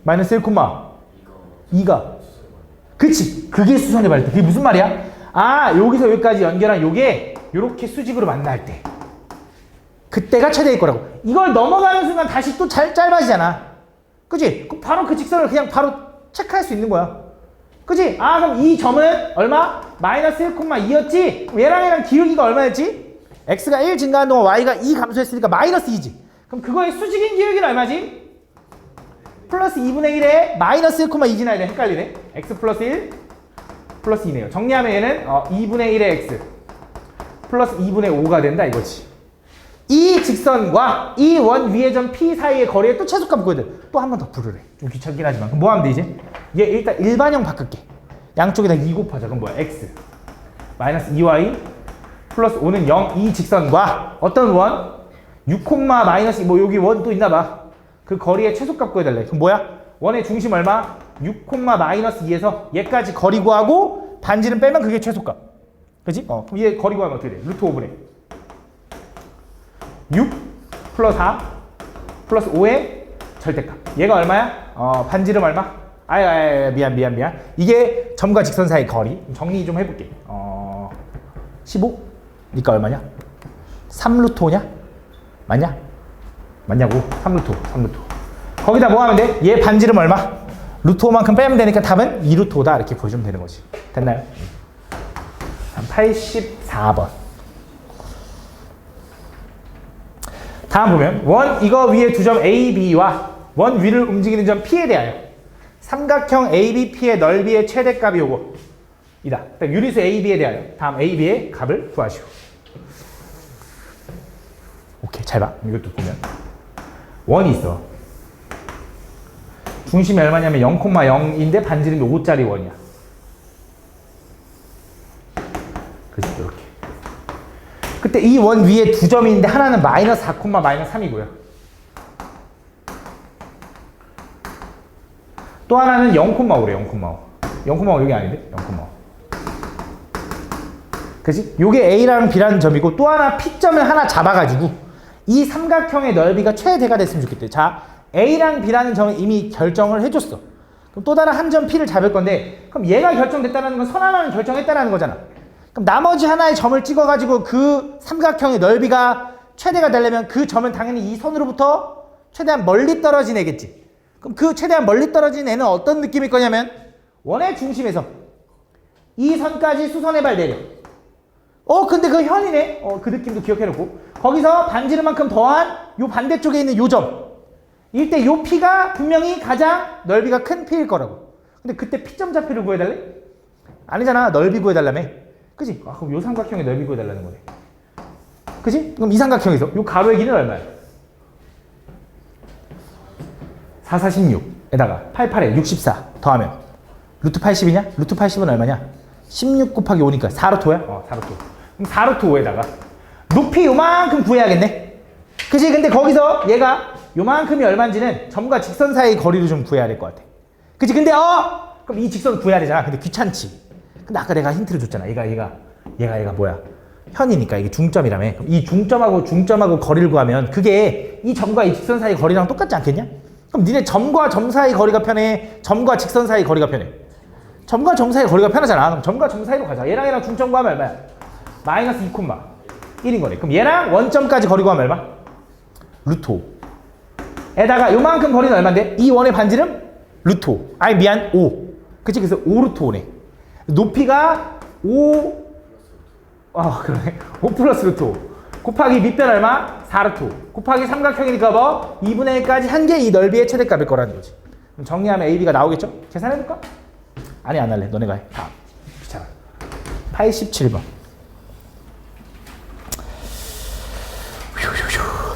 마이너스 1,2가. 그치? 그게 수선의 발대. 그게 무슨 말이야? 여기서 여기까지 연결한 요게 요렇게 수직으로 만날 때 그때가 최대일 거라고. 이걸 넘어가는 순간 다시 또 짧아지잖아. 그치? 바로 그 직선을 그냥 바로 체크할 수 있는 거야. 그치? 그럼 이 점은 얼마? 마이너스 1,2였지? 얘랑 기울기가 얼마였지? x가 1 증가한 동안 y가 2 감소했으니까 마이너스 2지. 그럼 그거의 수직인 기울기는 얼마지? 플러스 2분의 1에 마이너스 1,2 지나야 돼. 헷갈리네. x 플러스 1 플러스 2네요. 정리하면 얘는 2분의 1의 x 플러스 2분의 5가 된다 이거지. 이 직선과 이 원 위의 점 P 사이의 거리에 또 최소값 구해야 돼. 또 한 번 더 부르래. 좀 귀찮긴 하지만. 그럼 뭐 하면 돼 이제? 얘 일단 일반형 바꿀게. 양쪽에다 2 곱하자. 그럼 뭐야? x 마이너스 2y 플러스 5는 0 이 직선과 어떤 원? 6, 마이너스 뭐 여기 원 또 있나 봐. 그 거리의 최소값 구해달래. 그럼 뭐야? 원의 중심 얼마? 6, 마이너스 2에서 얘까지 거리 구하고 반지름 빼면 그게 최소값. 그치? 그럼 얘 거리 구하면 어떻게 돼? 루트 5분의 6 플러스 4 플러스 5의 절대값. 얘가 얼마야? 반지름 얼마? 미안. 이게 점과 직선 사이 거리. 정리 좀 해볼게. 15? 니까 얼마냐? 3루트 5냐? 맞냐? 맞냐고? 3루트 5. 거기다 뭐 하면 돼? 얘 반지름 얼마? 루트 5만큼 빼면 되니까 답은 2루트 5다. 이렇게 보여주면 되는 거지. 됐나요? 84번. 다음 보면 원 이거 위에 두 점 A, B와 원 위를 움직이는 점 P에 대하여 삼각형 ABP의 넓이의 최대값이 요거 이다. 유리수 AB에 대하여 다음 AB의 값을 구하시오. 오케이, 잘 봐. 이것도 보면 원이 있어. 중심이 얼마냐면 0,0인데 반지름이 5짜리 원이야. 그치, 이렇게. 그때 이 원 위에 두 점이 있는데 하나는 마이너스 4, 마이너스 3이고요. 또 하나는 0,5래, 0,5. 0,5 여기 아닌데? 0,5. 그치? 요게 A랑 B라는 점이고 또 하나 P점을 하나 잡아가지고 이 삼각형의 넓이가 최대가 됐으면 좋겠대. 자, A랑 B라는 점을 이미 결정을 해줬어. 그럼 또 다른 한 점 P를 잡을 건데 그럼 얘가 결정됐다는 건 선 하나는 결정했다는 거잖아. 그럼 나머지 하나의 점을 찍어가지고 그 삼각형의 넓이가 최대가 되려면 그 점은 당연히 이 선으로부터 최대한 멀리 떨어진 애겠지. 그럼 그 최대한 멀리 떨어진 애는 어떤 느낌일 거냐면 원의 중심에서 이 선까지 수선의 발 내려. 근데 그 현이네. 그 느낌도 기억해놓고 거기서 반지름만큼 더한 요 반대쪽에 있는 요 점. 이때 요 P가 분명히 가장 넓이가 큰 P일 거라고. 근데 그때 P점 좌표를 구해달래? 아니잖아. 넓이 구해달라며. 그치? 그럼 요 삼각형의 넓이 구해달라는 거네. 그치? 그럼 이 삼각형에서 요 가로의 길이는 얼마야? 4, 16에다가 88에 64 더하면 루트 80이냐? 루트 80은 얼마냐? 16 곱하기 5니까 4루트 5야? 4루트 5. 그럼 4루트 5에다가 높이 요만큼 구해야겠네? 그치? 근데 거기서 얘가 요만큼이 얼마인지는 점과 직선 사이의 거리를 좀 구해야 될 것 같아. 그치? 근데 그럼 이 직선 구해야 되잖아. 근데 귀찮지. 근데 아까 내가 힌트를 줬잖아. 얘가 뭐야? 현이니까 이게 중점이라며. 그럼 이 중점하고 거리를 구하면 그게 이 점과 이 직선 사이 거리랑 똑같지 않겠냐? 그럼 니네 점과 점 사이 거리가 편해? 점과 직선 사이 거리가 편해? 점과 점 사이 거리가 편하잖아. 그럼 점과 점 사이로 가자. 얘랑 중점 구하면 얼마야? 마이너스 2,1인 거네. 그럼 얘랑 원점까지 거리 구하면 얼마? 루트 5. 에다가 요만큼 거리는 얼마인데? 이 원의 반지름? 루트 5. 아니 미안 5. 그치? 그래서 5 루트 5네. 높이가 5 그러네. 5 플러스 루트 5 곱하기 밑변 얼마? 4 루트 5 곱하기 삼각형이니까 뭐? 2분의 1까지 한 개 이 넓이의 최대값일 거라는 거지. 그럼 정리하면 AB가 나오겠죠? 계산해볼까? 아니 안 할래. 너네가 해. 다음. 귀찮아. 87번.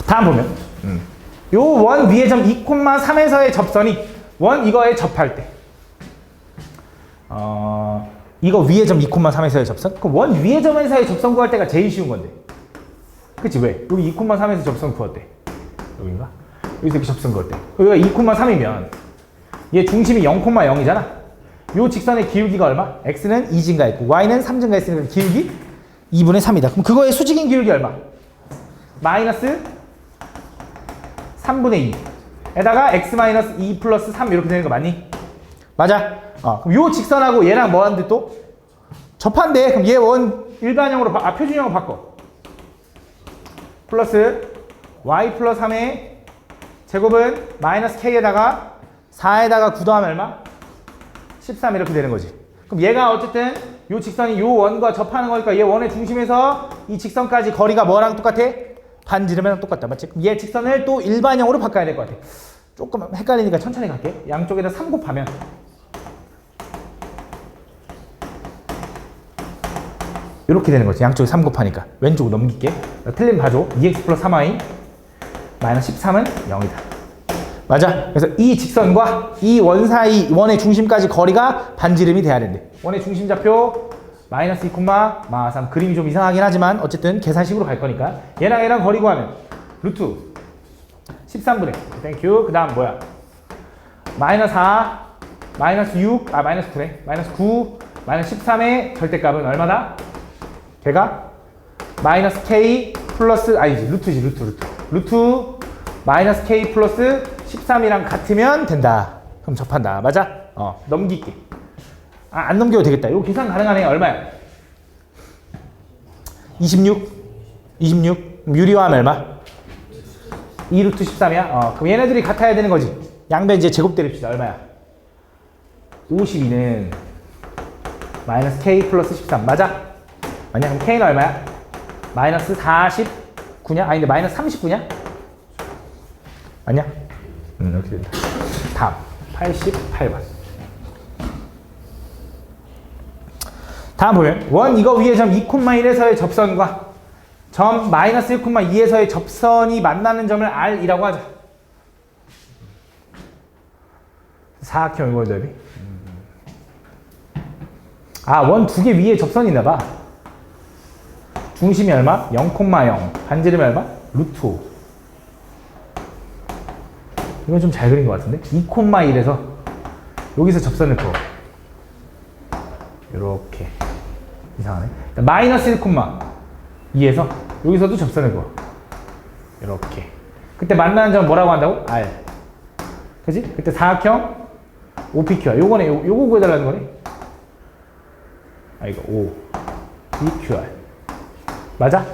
다음 보면 요 원 위의 점 2,3에서의 접선이 원 이거에 접할 때 이거 위의 점 2,3에서의 접선? 그럼 원 위의 점에서의 접선 구할 때가 제일 쉬운 건데. 그치? 왜? 여기 2,3에서 접선 구할 때 여긴가? 여기서 이렇게 접선 구할 때 여기가 2,3이면 얘 중심이 0,0이잖아. 요 직선의 기울기가 얼마? x는 2 증가했고 y는 3 증가했으니까 기울기 2분의 3이다. 그럼 그거의 수직인 기울기 얼마? 마이너스 3분의 2 에다가 x 마이너스 2 플러스 3 이렇게 되는 거 맞니? 맞아. 그럼 요 직선하고 얘랑 뭐 하는데 또? 접한대. 그럼 얘 원 일반형으로 표준형으로 바꿔. 플러스 y 플러스 3의 제곱은 마이너스 k에다가 4에다가 9 더하면 얼마? 13 이렇게 되는 거지. 그럼 얘가 어쨌든 요 직선이 요 원과 접하는 거니까 얘 원의 중심에서 이 직선까지 거리가 뭐랑 똑같아? 반지름이랑 똑같다. 맞지? 그럼 얘 직선을 또 일반형으로 바꿔야 될 것 같아. 조금 헷갈리니까 천천히 갈게. 양쪽에다 3 곱하면 이렇게 되는 거지. 양쪽에 3 곱하니까. 왼쪽으로 넘길게. 틀린 봐줘. 2x 플러스 3y 마이너스 13은 0이다. 맞아. 그래서 이 직선과 이 원 사이 원의 중심까지 거리가 반지름이 돼야 된대. 원의 중심 좌표 마이너스 2, 마 3. 그림이 좀 이상하긴 하지만 어쨌든 계산식으로 갈 거니까 얘랑 거리 구하면 루트 13분의 땡큐. 그 다음 뭐야? 마이너스 4, 마이너스 6, 마이너스 9네. 마이너스 9, 마이너스 13의 절대값은 얼마다? 걔가 마이너스 k 플러스 아니지 루트 마이너스 k 플러스 13이랑 같으면 된다. 그럼 접한다. 맞아? 넘기기. 안 넘겨도 되겠다. 이거 계산 가능하네. 얼마야? 26 유리화하면 얼마? 2루트 13이야? 그럼 얘네들이 같아야 되는 거지. 양변 이제 제곱 때립시다. 얼마야? 52는 마이너스 k 플러스 13 맞아? 아니야? 그럼 k는 얼마야? 마이너스 49냐? 아니 근데 마이너스 39냐? 아니야? 이렇게 된다. 다음 88번. 다음 보면 원 이거 위에 점 2,1에서의 접선과 점 마이너스 1,2에서의 접선이 만나는 점을 R이라고 하자. 사각형 이거 대비. 원 두 개 위에 접선이 있나봐. 중심이 얼마? 0,0. 반지름이 얼마? 루트 5. 이건 좀 잘 그린 것 같은데? 2,1에서 여기서 접선을 그어. 요렇게. 이상하네. 마이너스 1,2에서 여기서도 접선을 그어. 요렇게. 그때 만나는 점 뭐라고 한다고? R. 그치? 그때 사각형 OPQR. 요거네. 요거 구해달라는 거네. 이거 O. PQR. 맞아?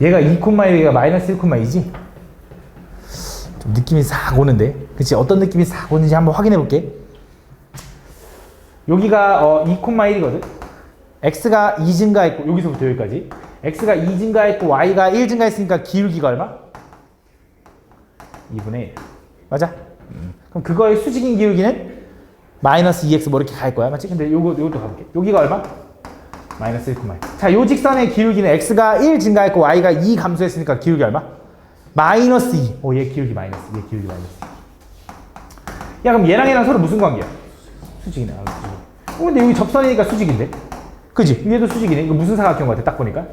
얘가 2,1, 얘가 마이너스 1,2지? 좀 느낌이 싹 오는데? 그치? 어떤 느낌이 싹 오는지 한번 확인해 볼게. 여기가 2,1이거든? x가 2 증가했고, 여기서부터 여기까지. x가 2 증가했고, y가 1 증가했으니까 기울기가 얼마? 2분의 1. 맞아? 그럼 그거의 수직인 기울기는 마이너스 2x 뭐 이렇게 갈 거야. 맞지? 근데 요것도 가볼게. 여기가 얼마? 마이너스 1,1. 자, 요 직선의 기울기는 x가 1 증가했고 y가 2 감소했으니까 기울기 얼마? 마이너스 2. 얘 기울기 마이너스. 얘 기울기 마이너스. 야, 그럼 얘랑 서로 무슨 관계야? 수직이네. 근데 여기 접선이니까 수직인데? 그지? 얘도 수직이네. 이거 무슨 사각형 같아? 딱 보니까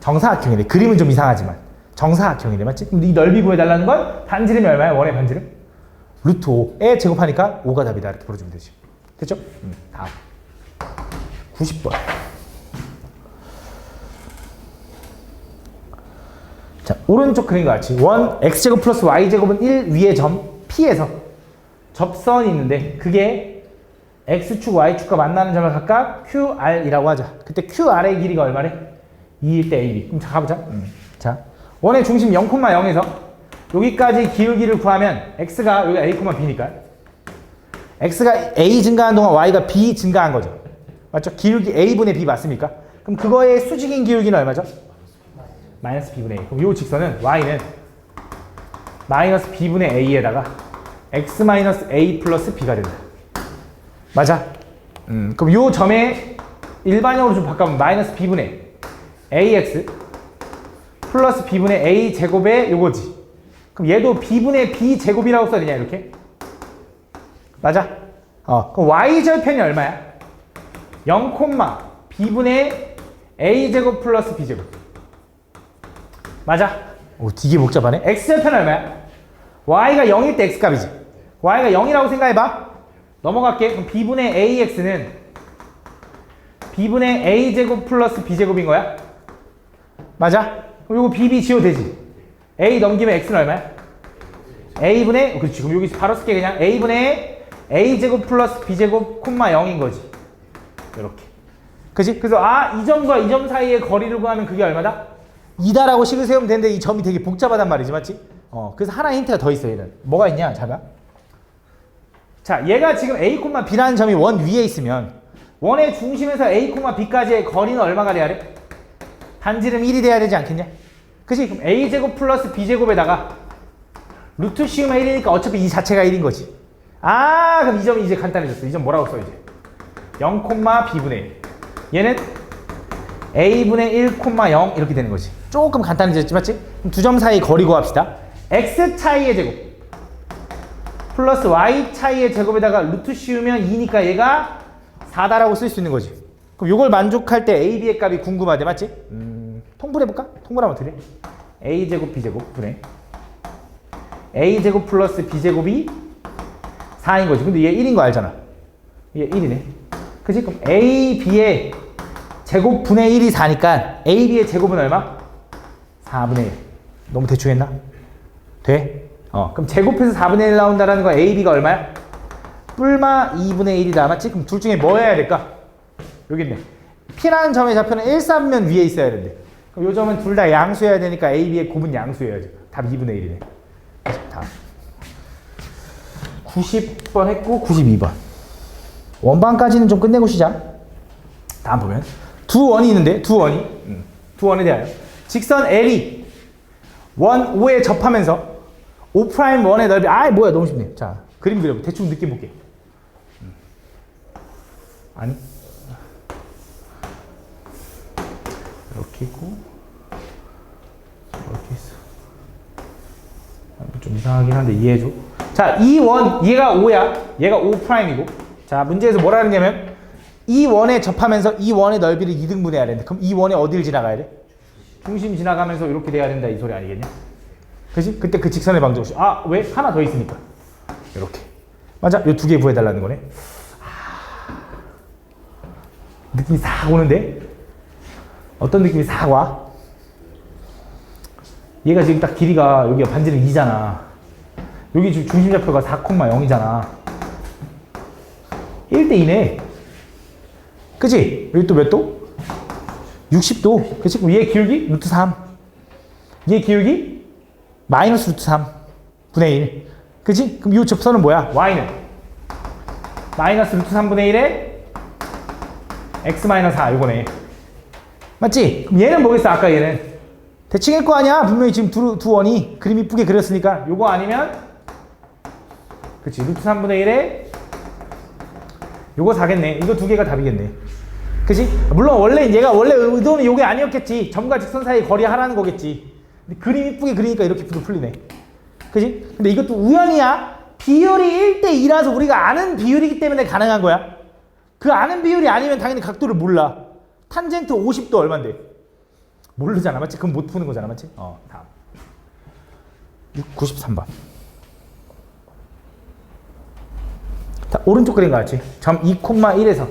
정사각형이네. 그림은 좀 이상하지만 정사각형이네. 맞지? 근데 이 넓이 구해달라는 건 반지름이 얼마야? 원의 반지름? 루트 5에 제곱하니까 5가 답이다. 이렇게 풀어주면 되지. 됐죠? 다음 90번. 자, 오른쪽 그림과 같이 원 x제곱 플러스 y제곱은 1 위의 점 P에서 접선이 있는데 그게 x축, y축과 만나는 점을 각각 QR이라고 하자. 그때 QR의 길이가 얼마래? 2일 때 AB. 그럼 자, 가보자. 자, 원의 중심 0,0에서 여기까지 기울기를 구하면 x가 여기가 a, b니까 x가 a 증가한 동안 y가 b 증가한 거죠. 맞죠? 기울기 a분의 b 맞습니까? 그럼 그거의 수직인 기울기는 얼마죠? 마이너스 b분의 a. 그럼 이 직선은 y는 마이너스 b분의 a에다가 x 마이너스 a 플러스 b가 된다. 맞아? 그럼 이 점의 일반형으로 좀 바꿔보면 마이너스 b분의 ax 플러스 b분의 a 제곱의 요거지. 그럼 얘도 b분의 b 제곱이라고 써야 되냐 이렇게? 맞아? 그럼 y 절편이 얼마야? 0, b분의 a 제곱 플러스 b 제곱. 맞아? 되게 복잡하네. x 절편 얼마야? y가 0일 때 x값이지. y가 0이라고 생각해봐. 넘어갈게. 그럼 b분의 ax는 b분의 a 제곱 플러스 b 제곱인 거야? 맞아? 그럼 이거 bb 지워도 되지. a 넘기면 x는 얼마야? a분의 그렇지. 그럼 여기 바로 쓸게. 그냥 a분의 a 제곱 플러스 b 제곱 0인 거지. 이렇게. 그치? 그래서 이 점과 이 점 사이의 거리를 구하면 그게 얼마다? 2다라고 식을 세우면 되는데 이 점이 되게 복잡하단 말이지. 맞지? 그래서 하나의 힌트가 더 있어. 얘는 뭐가 있냐? 잘 봐. 자, 얘가 지금 a, b라는 점이 원 위에 있으면 원의 중심에서 a, b까지의 거리는 얼마가 돼야 돼? 반지름 1이 돼야 되지 않겠냐? 그치? 그럼 a제곱 플러스 b제곱에다가 루트 씌우면 1이니까 어차피 이 자체가 1인 거지. 그럼 이 점이 이제 간단해졌어. 이 점 뭐라고 써 이제? 0, b분의 1. 얘는 a분의 1, 0 이렇게 되는 거지. 조금 간단해졌지, 맞지? 두 점 사이 거리 구합시다. x 차이의 제곱 플러스 y 차이의 제곱에다가 루트 씌우면 2니까 얘가 4다라고 쓸 수 있는 거지. 그럼 이걸 만족할 때 a, b의 값이 궁금하대, 맞지? 통분해볼까? 통분하면 어떻게 돼? a제곱 b제곱 분해 a제곱 플러스 b제곱이 4인 거지. 근데 얘 1인 거 알잖아. 얘 1이네. 그치? 그럼 a, b의 제곱 분의 1이 4니까 a, b의 제곱은 얼마? 4분의 1. 너무 대충 했나? 돼? 그럼 제곱해서 4분의 1 나온다라는 거 a, b가 얼마야? 뿔마 2분의 1이다. 맞지? 그럼 둘 중에 뭐 해야 될까? 여기 있네. P라는 점의 좌표는 1, 3면 위에 있어야 되는데. 그럼 요 점은 둘 다 양수해야 되니까 a, b의 곱은 양수해야죠. 답 2분의 1이네. 답. 90번 했고 92번. 원반까지는 좀 끝내고 시작. 다음 보면 두 원이 있는데 두 원에 대하여 직선 L이 원 5에 접하면서 O'의 넓이 뭐야 너무 쉽네. 자 그림 그려볼게. 대충 느낌 볼게. 아니 이렇게 있고 이렇게 있어. 좀 이상하긴 한데 이해해줘. 자 이 원 얘가 5야. 얘가 O'이고 자 문제에서 뭐라 그러냐면 이 원에 접하면서 이 원의 넓이를 2등분해야 되는데 그럼 이 원에 어디를 지나가야 돼? 중심 지나가면서 이렇게 돼야 된다 이 소리 아니겠냐? 그치? 그때 그 직선의 방정식. 왜? 하나 더 있으니까. 이렇게. 맞아? 요 두 개 구해달라는 거네. 느낌이 싹 오는데? 어떤 느낌이 싹 와? 얘가 지금 딱 길이가 여기가 반지름 2잖아. 여기 지금 중심 좌표가 4,0이잖아. 1대2네. 그치? 여기 또 몇 도? 60도. 그치? 그럼 얘 기울기? 루트 3. 얘 기울기? 마이너스 루트 3 분의 1. 그치? 그럼 이 접선은 뭐야? y는 마이너스 루트 3분의 1에 x 마이너스 4 요거네. 맞지? 그럼 얘는 뭐겠어? 아까 얘는 대칭일 거 아니야? 분명히 지금 두 원이 그림 이쁘게 그렸으니까 요거 아니면 그치? 루트 3분의 1에 요거 4겠네. 이거 두 개가 답이겠네. 그치? 물론 원래 얘가 원래 의도는 요게 아니었겠지. 점과 직선 사이 거리 하라는 거겠지. 근데 그림 이쁘게 그리니까 이렇게 풀리네. 그치? 근데 이것도 우연이야. 비율이 1대2라서 우리가 아는 비율이기 때문에 가능한 거야. 그 아는 비율이 아니면 당연히 각도를 몰라. 탄젠트 50도 얼만데? 모르잖아. 맞지? 그럼 못 푸는 거잖아. 맞지? 다음. 93번. 자, 오른쪽 그림 같이. 점 2,1에서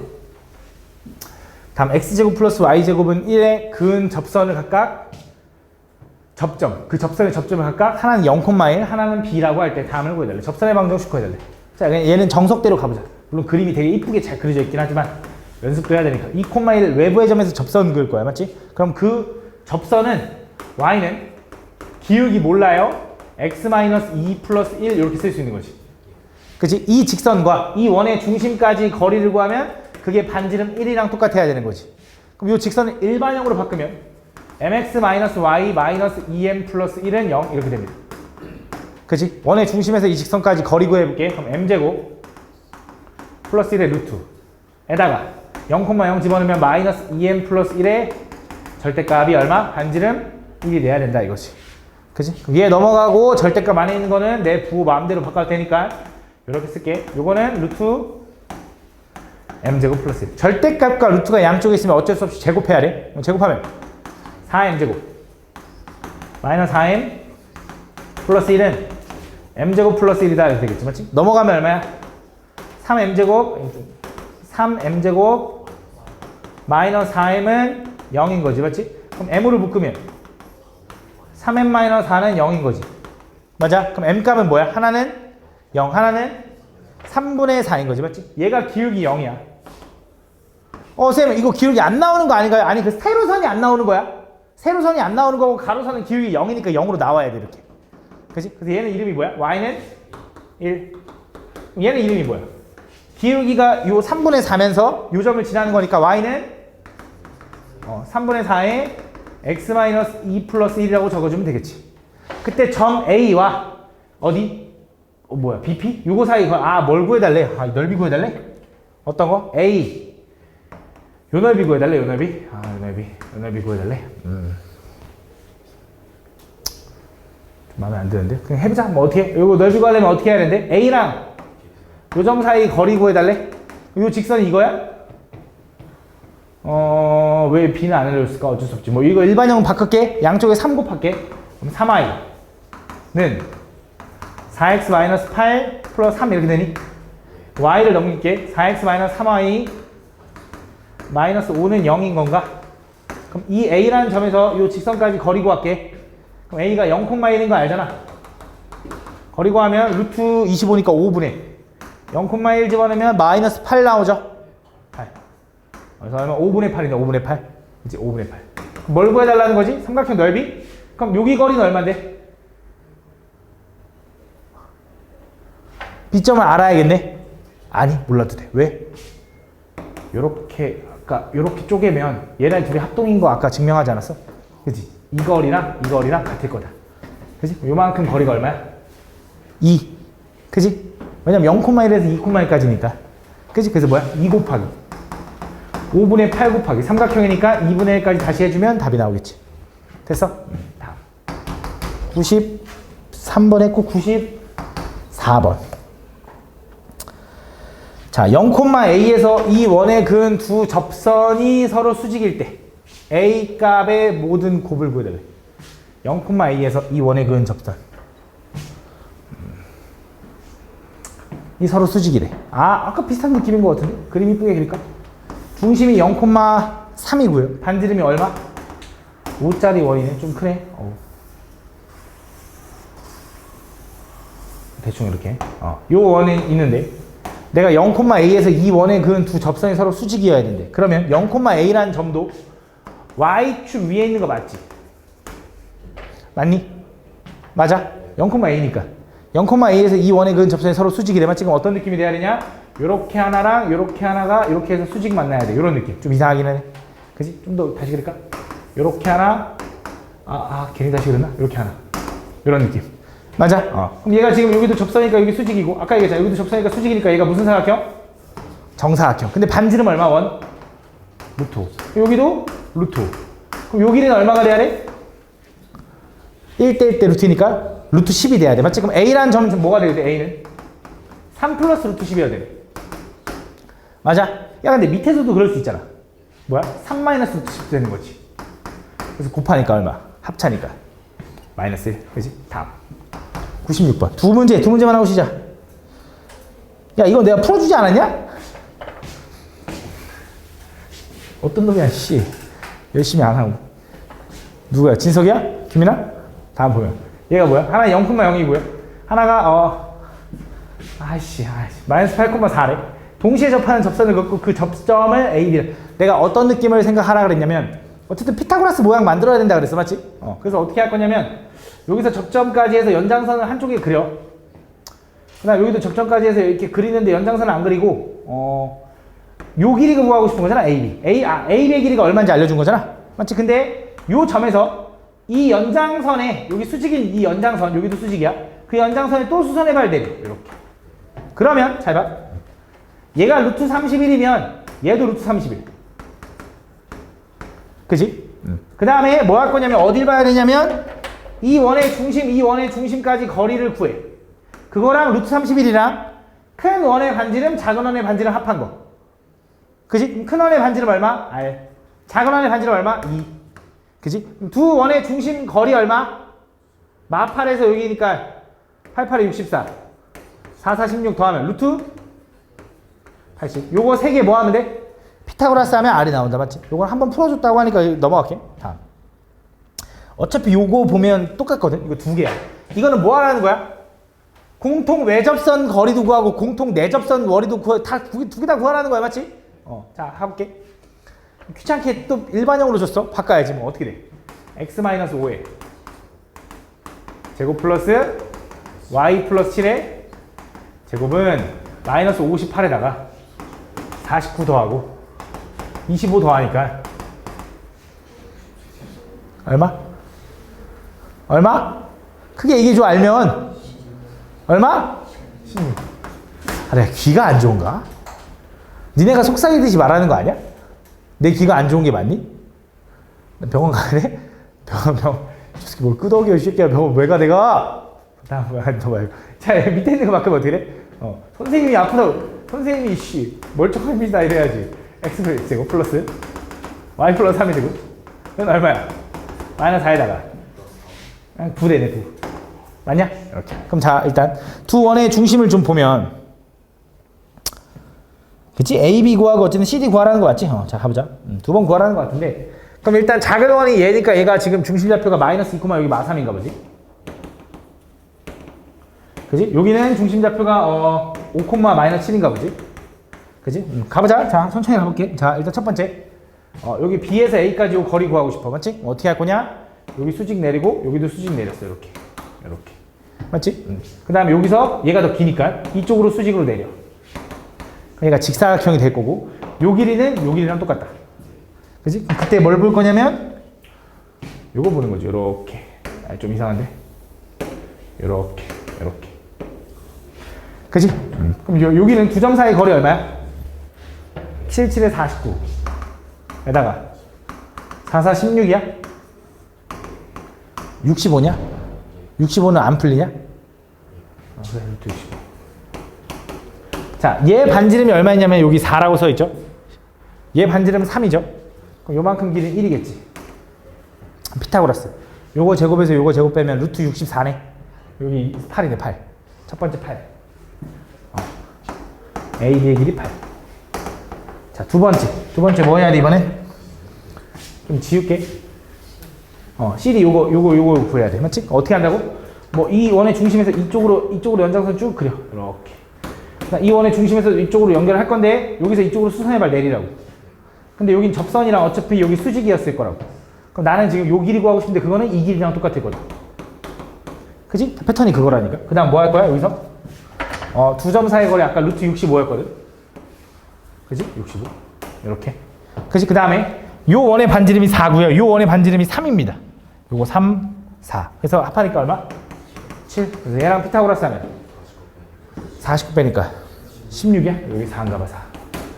다음 x제곱 플러스 y제곱은 1의 근 접선을 각각 접점, 그 접선의 접점을 각각 하나는 0,1, 하나는 b라고 할 때 다음을 구해달래. 접선의 방정식 구해달래. 자, 얘는 정석대로 가보자. 물론 그림이 되게 이쁘게 잘 그려져 있긴 하지만 연습도 해야 되니까 2,1 외부의 점에서 접선 그을 거야. 맞지? 그럼 그 접선은 y는 기울기 몰라요. x-2 플러스 1 이렇게 쓸 수 있는 거지. 그치? 이 직선과 이 원의 중심까지 거리를 구하면 그게 반지름 1이랑 똑같아야 되는 거지. 그럼 이 직선을 일반형으로 바꾸면 mx-y-2m 플러스 1은 0 이렇게 됩니다. 그치? 원의 중심에서 이 직선까지 거리 구해볼게. 그럼 m제곱 플러스 1의 루트 에다가 0,0 집어넣으면 마이너스 2m 플러스 1의 절대값이 얼마? 반지름 1이 돼야 된다 이거지. 그치? 그럼 얘 넘어가고 절대값 안에 있는 거는 내 부호 마음대로 바꿔도 되니까 이렇게 쓸게. 요거는 루트 m제곱 플러스 1. 절대값과 루트가 양쪽에 있으면 어쩔 수 없이 제곱해야 돼. 제곱하면 4m제곱 마이너스 4m 플러스 1은 m제곱 플러스 1이다 이렇게 되겠지. 맞지? 넘어가면 얼마야? 3m제곱 마이너스 4m은 0인 거지. 맞지? 그럼 m으로 묶으면 3m 마이너스 4는 0인 거지. 맞아? 그럼 m값은 뭐야? 하나는 0, 하나는 3분의 4인 거지. 맞지? 얘가 기울기 0이야. 쌤 이거 기울기 안 나오는 거 아닌가요? 아니 그 세로선이 안 나오는 거야. 세로선이 안 나오는 거고 가로선은 기울기 0이니까 0으로 나와야 돼 이렇게. 그치? 그래서 얘는 이름이 뭐야? y는 1. 얘는 이름이 뭐야? 기울기가 요 3분의 4면서 요 점을 지나는 거니까 y는 3분의 4에 x-2 플러스 1이라고 적어주면 되겠지. 그때 점 A와 어디? 뭐야? BP? 요거 사이 뭘 구해달래? 넓이 구해달래? 어떤 거? A 요 넓이 구해달래. 요 넓이? 요 넓이 구해달래. 마음에 안 드는데? 그냥 해보자. 뭐 어떻게? 이거 넓이 구하려면 어떻게 해야 되는데? A랑 요 점 사이 거리 구해달래? 요 직선이 이거야? 왜 B는 안 알려줬을까? 어쩔 수 없지. 뭐 이거 일반형 바꿀게. 양쪽에 3 곱할게. 그럼 3i는 4x-8 플러스 3 이렇게 되니? y를 넘길게. 4x-3y 마이너스 5는 0인 건가? 그럼 이 a라는 점에서 이 직선까지 거리 구할게. 그럼 a가 0,1인 거 알잖아. 거리 구하면 루트 25니까 5분의 0,1 집어넣으면 마이너스 8 나오죠? 8. 그래서 얼마? 5분의 8이네. 5분의 8. 이제 5분의 8. 그럼 뭘 구해달라는 거지? 삼각형 넓이? 그럼 여기 거리는 얼만데? B점을 알아야겠네? 아니, 몰라도 돼. 왜? 요렇게, 아까 요렇게 쪼개면 얘네 둘이 합동인 거 아까 증명하지 않았어? 그치? 이 거리랑 같을 거다. 그치? 요만큼 거리가 얼마야? 2. 그치? 왜냐면 0,1에서 2,1까지니까. 그치? 그래서 뭐야? 2 곱하기 5분의 8 곱하기 삼각형이니까 2분의 1까지 다시 해주면 답이 나오겠지. 됐어? 다음 93번 했고 94번. 자, 0,A에서 이 원에 그은 두 접선이 서로 수직일 때 A 값의 모든 곱을 구해달래. 0,A에서 이 원에 그은 접선 이 서로 수직이래. 아까 비슷한 느낌인 것 같은데? 그림 이쁘게 그릴까? 중심이 0,3이고요. 반지름이 얼마? 5짜리 원이네. 좀 크네. 대충 이렇게. 요 원이 있는데 내가 0,A에서 이 원에 그은 두 접선이 서로 수직이어야 되는데 그러면 0,A라는 점도 Y축 위에 있는 거 맞지? 맞니? 맞아? 0,A니까 0,A에서 이 원에 그은 접선이 서로 수직이래. 맞지? 지금 어떤 느낌이 돼야 되냐? 요렇게 하나랑 요렇게 하나가 이렇게 해서 수직 만나야 돼. 요런 느낌. 좀 이상하긴 하네. 그지? 좀 더 다시 그럴까? 요렇게 하나 괜히 다시 그랬나? 요렇게 하나. 요런 느낌. 맞아? 그럼 얘가 지금 여기도 접선이니까 여기 수직이고 아까 얘기했잖아. 여기도 접선이니까 수직이니까 얘가 무슨 사각형? 정사각형. 근데 반지름 얼마? 원? 루트 5. 여기도 루트 5. 그럼 요 길이는 얼마가 돼야 돼? 1대 1대 루트니까 루트 10이 돼야 돼. 맞지? 그럼 A라는 점은 뭐가 돼야 돼? A는? 3 플러스 루트 10이어야 돼. 맞아? 야 근데 밑에서도 그럴 수 있잖아. 뭐야? 3 마이너스 루트 10 되는 거지. 그래서 곱하니까 얼마? 합차니까 마이너스 1. 그지? 다음 96번 두 문제만 하고 시작. 야 이거 내가 풀어주지 않았냐? 어떤 놈이야 씨. 열심히 안 하고. 누구야? 진석이야? 김이나? 다음 보면 얘가 뭐야? 하나 0,0이고요 하나가 마이너스 8,4래. 동시에 접하는 접선을 긋고 그 접점을 A, B. 내가 어떤 느낌을 생각하라 그랬냐면 어쨌든 피타고라스 모양 만들어야 된다 그랬어. 맞지? 그래서 어떻게 할 거냐면 여기서 접점까지 해서 연장선을 한쪽에 그려. 그다음 여기도 접점까지 해서 이렇게 그리는데 연장선을 안 그리고 요 길이가 구하고 싶은 거잖아. AB. AB의 길이가 얼마인지 알려준 거잖아. 맞지? 근데 요 점에서 이 연장선에 여기 수직인 이 연장선 여기도 수직이야. 그 연장선에 또 수선해봐야 돼. 이렇게. 그러면 잘 봐. 얘가 루트 31이면 얘도 루트 31. 그지? 그 다음에 뭐 할 거냐면 어딜 봐야 되냐면 이 원의 중심까지 거리를 구해. 그거랑 루트 31이랑 큰 원의 반지름, 작은 원의 반지름 합한 거. 그지? 큰 원의 반지름 얼마? R. 작은 원의 반지름 얼마? 2. 그지? 두 원의 중심 거리 얼마? 마8에서 여기니까 8, 8에 64. 4, 4, 16 더하면 루트 80. 요거 세 개 뭐 하면 돼? 피타고라스 하면 R이 나온다. 맞지? 요걸 한번 풀어줬다고 하니까 넘어갈게. 다음. 어차피 요거 보면 똑같거든. 이거 두 개야. 이거는 뭐 하라는 거야? 공통 외접선 거리도 구하고 공통 내접선 거리도 구하고 다 두 개 다 구하라는 거야. 맞지? 자, 해볼게. 귀찮게 또 일반형으로 줬어. 바꿔야지. 뭐 어떻게 돼? x-5에 제곱 플러스 y 플러스 7의 제곱은 마이너스 58에다가 49 더하고 25 더하니까 얼마? 크게 얘기해줘. 알면 얼마? 16. 내가 귀가 안 좋은가? 니네가 속삭이듯이 말하는 거 아니야? 내 귀가 안 좋은 게 맞니? 병원 가야 돼? 병원 저 새끼 뭘 끄덕여 이 새끼야. 왜가 내가? 나 더 말고. 자 밑에 있는 거 바꾸면 어떻게 돼? 선생님이 아프다고. 선생님이 씨 멀쩡합니다 이래야지. x 제곱 플러스 y 플러스 3이 되고. 이건 얼마야? 마이너스 4에다가 9 되네 9. 맞냐? 이렇게. 그럼 자 일단 두 원의 중심을 좀 보면, 그치? A, B 구하고 어쨌든 C, D 구하라는 거 맞지? 자 가보자. 두 번 구하라는 거 같은데, 그럼 일단 작은 원이 얘니까 얘가 지금 중심좌표가 마이너스 2, 여기 마3인가 보지? 그지? 여기는 중심좌표가 5, 마이너스 7인가 보지? 그지? 가보자. 자 천천히 가볼게. 자 일단 첫 번째 여기 B에서 A까지 요 거리 구하고 싶어. 맞지? 어떻게 할 거냐? 여기 수직 내리고 여기도 수직 내렸어. 이렇게 맞지? 그 다음에 여기서 얘가 더 기니까 이쪽으로 수직으로 내려. 얘가 직사각형이 될 거고, 요 길이는 요 길이랑 똑같다. 그지? 그때 뭘 볼 거냐면 요거 보는 거죠. 요렇게. 좀 이상한데? 요렇게. 그지? 그럼 여기는 두 점 사이 거리 얼마야? 77에 49 에다가 44, 16이야? 65냐? 65는 안 풀리냐? 그래, 루트 65. 자, 얘 반지름이 얼마였냐면 여기 4라고 써있죠? 얘 반지름은 3이죠? 그럼 요만큼 길이는 1이겠지. 피타고라스. 요거 제곱에서 요거 제곱 빼면 루트 64네. 여기 8이네, 8. 첫 번째 8. AB의 길이 8. 자, 두 번째 뭐 해야 돼, 이번엔? 좀 지울게. CD 요거 구해야 돼. 맞지? 어떻게 한다고? 뭐 이 원의 중심에서 이쪽으로 연장선 쭉 그려. 이렇게. 이 원의 중심에서 이쪽으로 연결할 건데 여기서 이쪽으로 수선의 발 내리라고. 근데 여긴 접선이랑 어차피 여기 수직이었을 거라고. 그럼 나는 지금 요 길이 구하고 싶은데 그거는 이 길이랑 똑같을 거다. 그지? 패턴이 그거라니까. 그 다음 뭐 할 거야 여기서? 두 점 사이 거리 아까 루트 65였거든. 그지? 65. 이렇게. 그지? 그 다음에 요 원의 반지름이 4고요. 요 원의 반지름이 3입니다. 요거 3, 4. 그래서 합하니까 얼마? 7. 그래서 얘랑 피타고라스 하면 49 빼니까 16이야? 여기 4인가 봐, 4.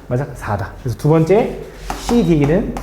맞아? 4다. 그래서 두 번째 C 길이는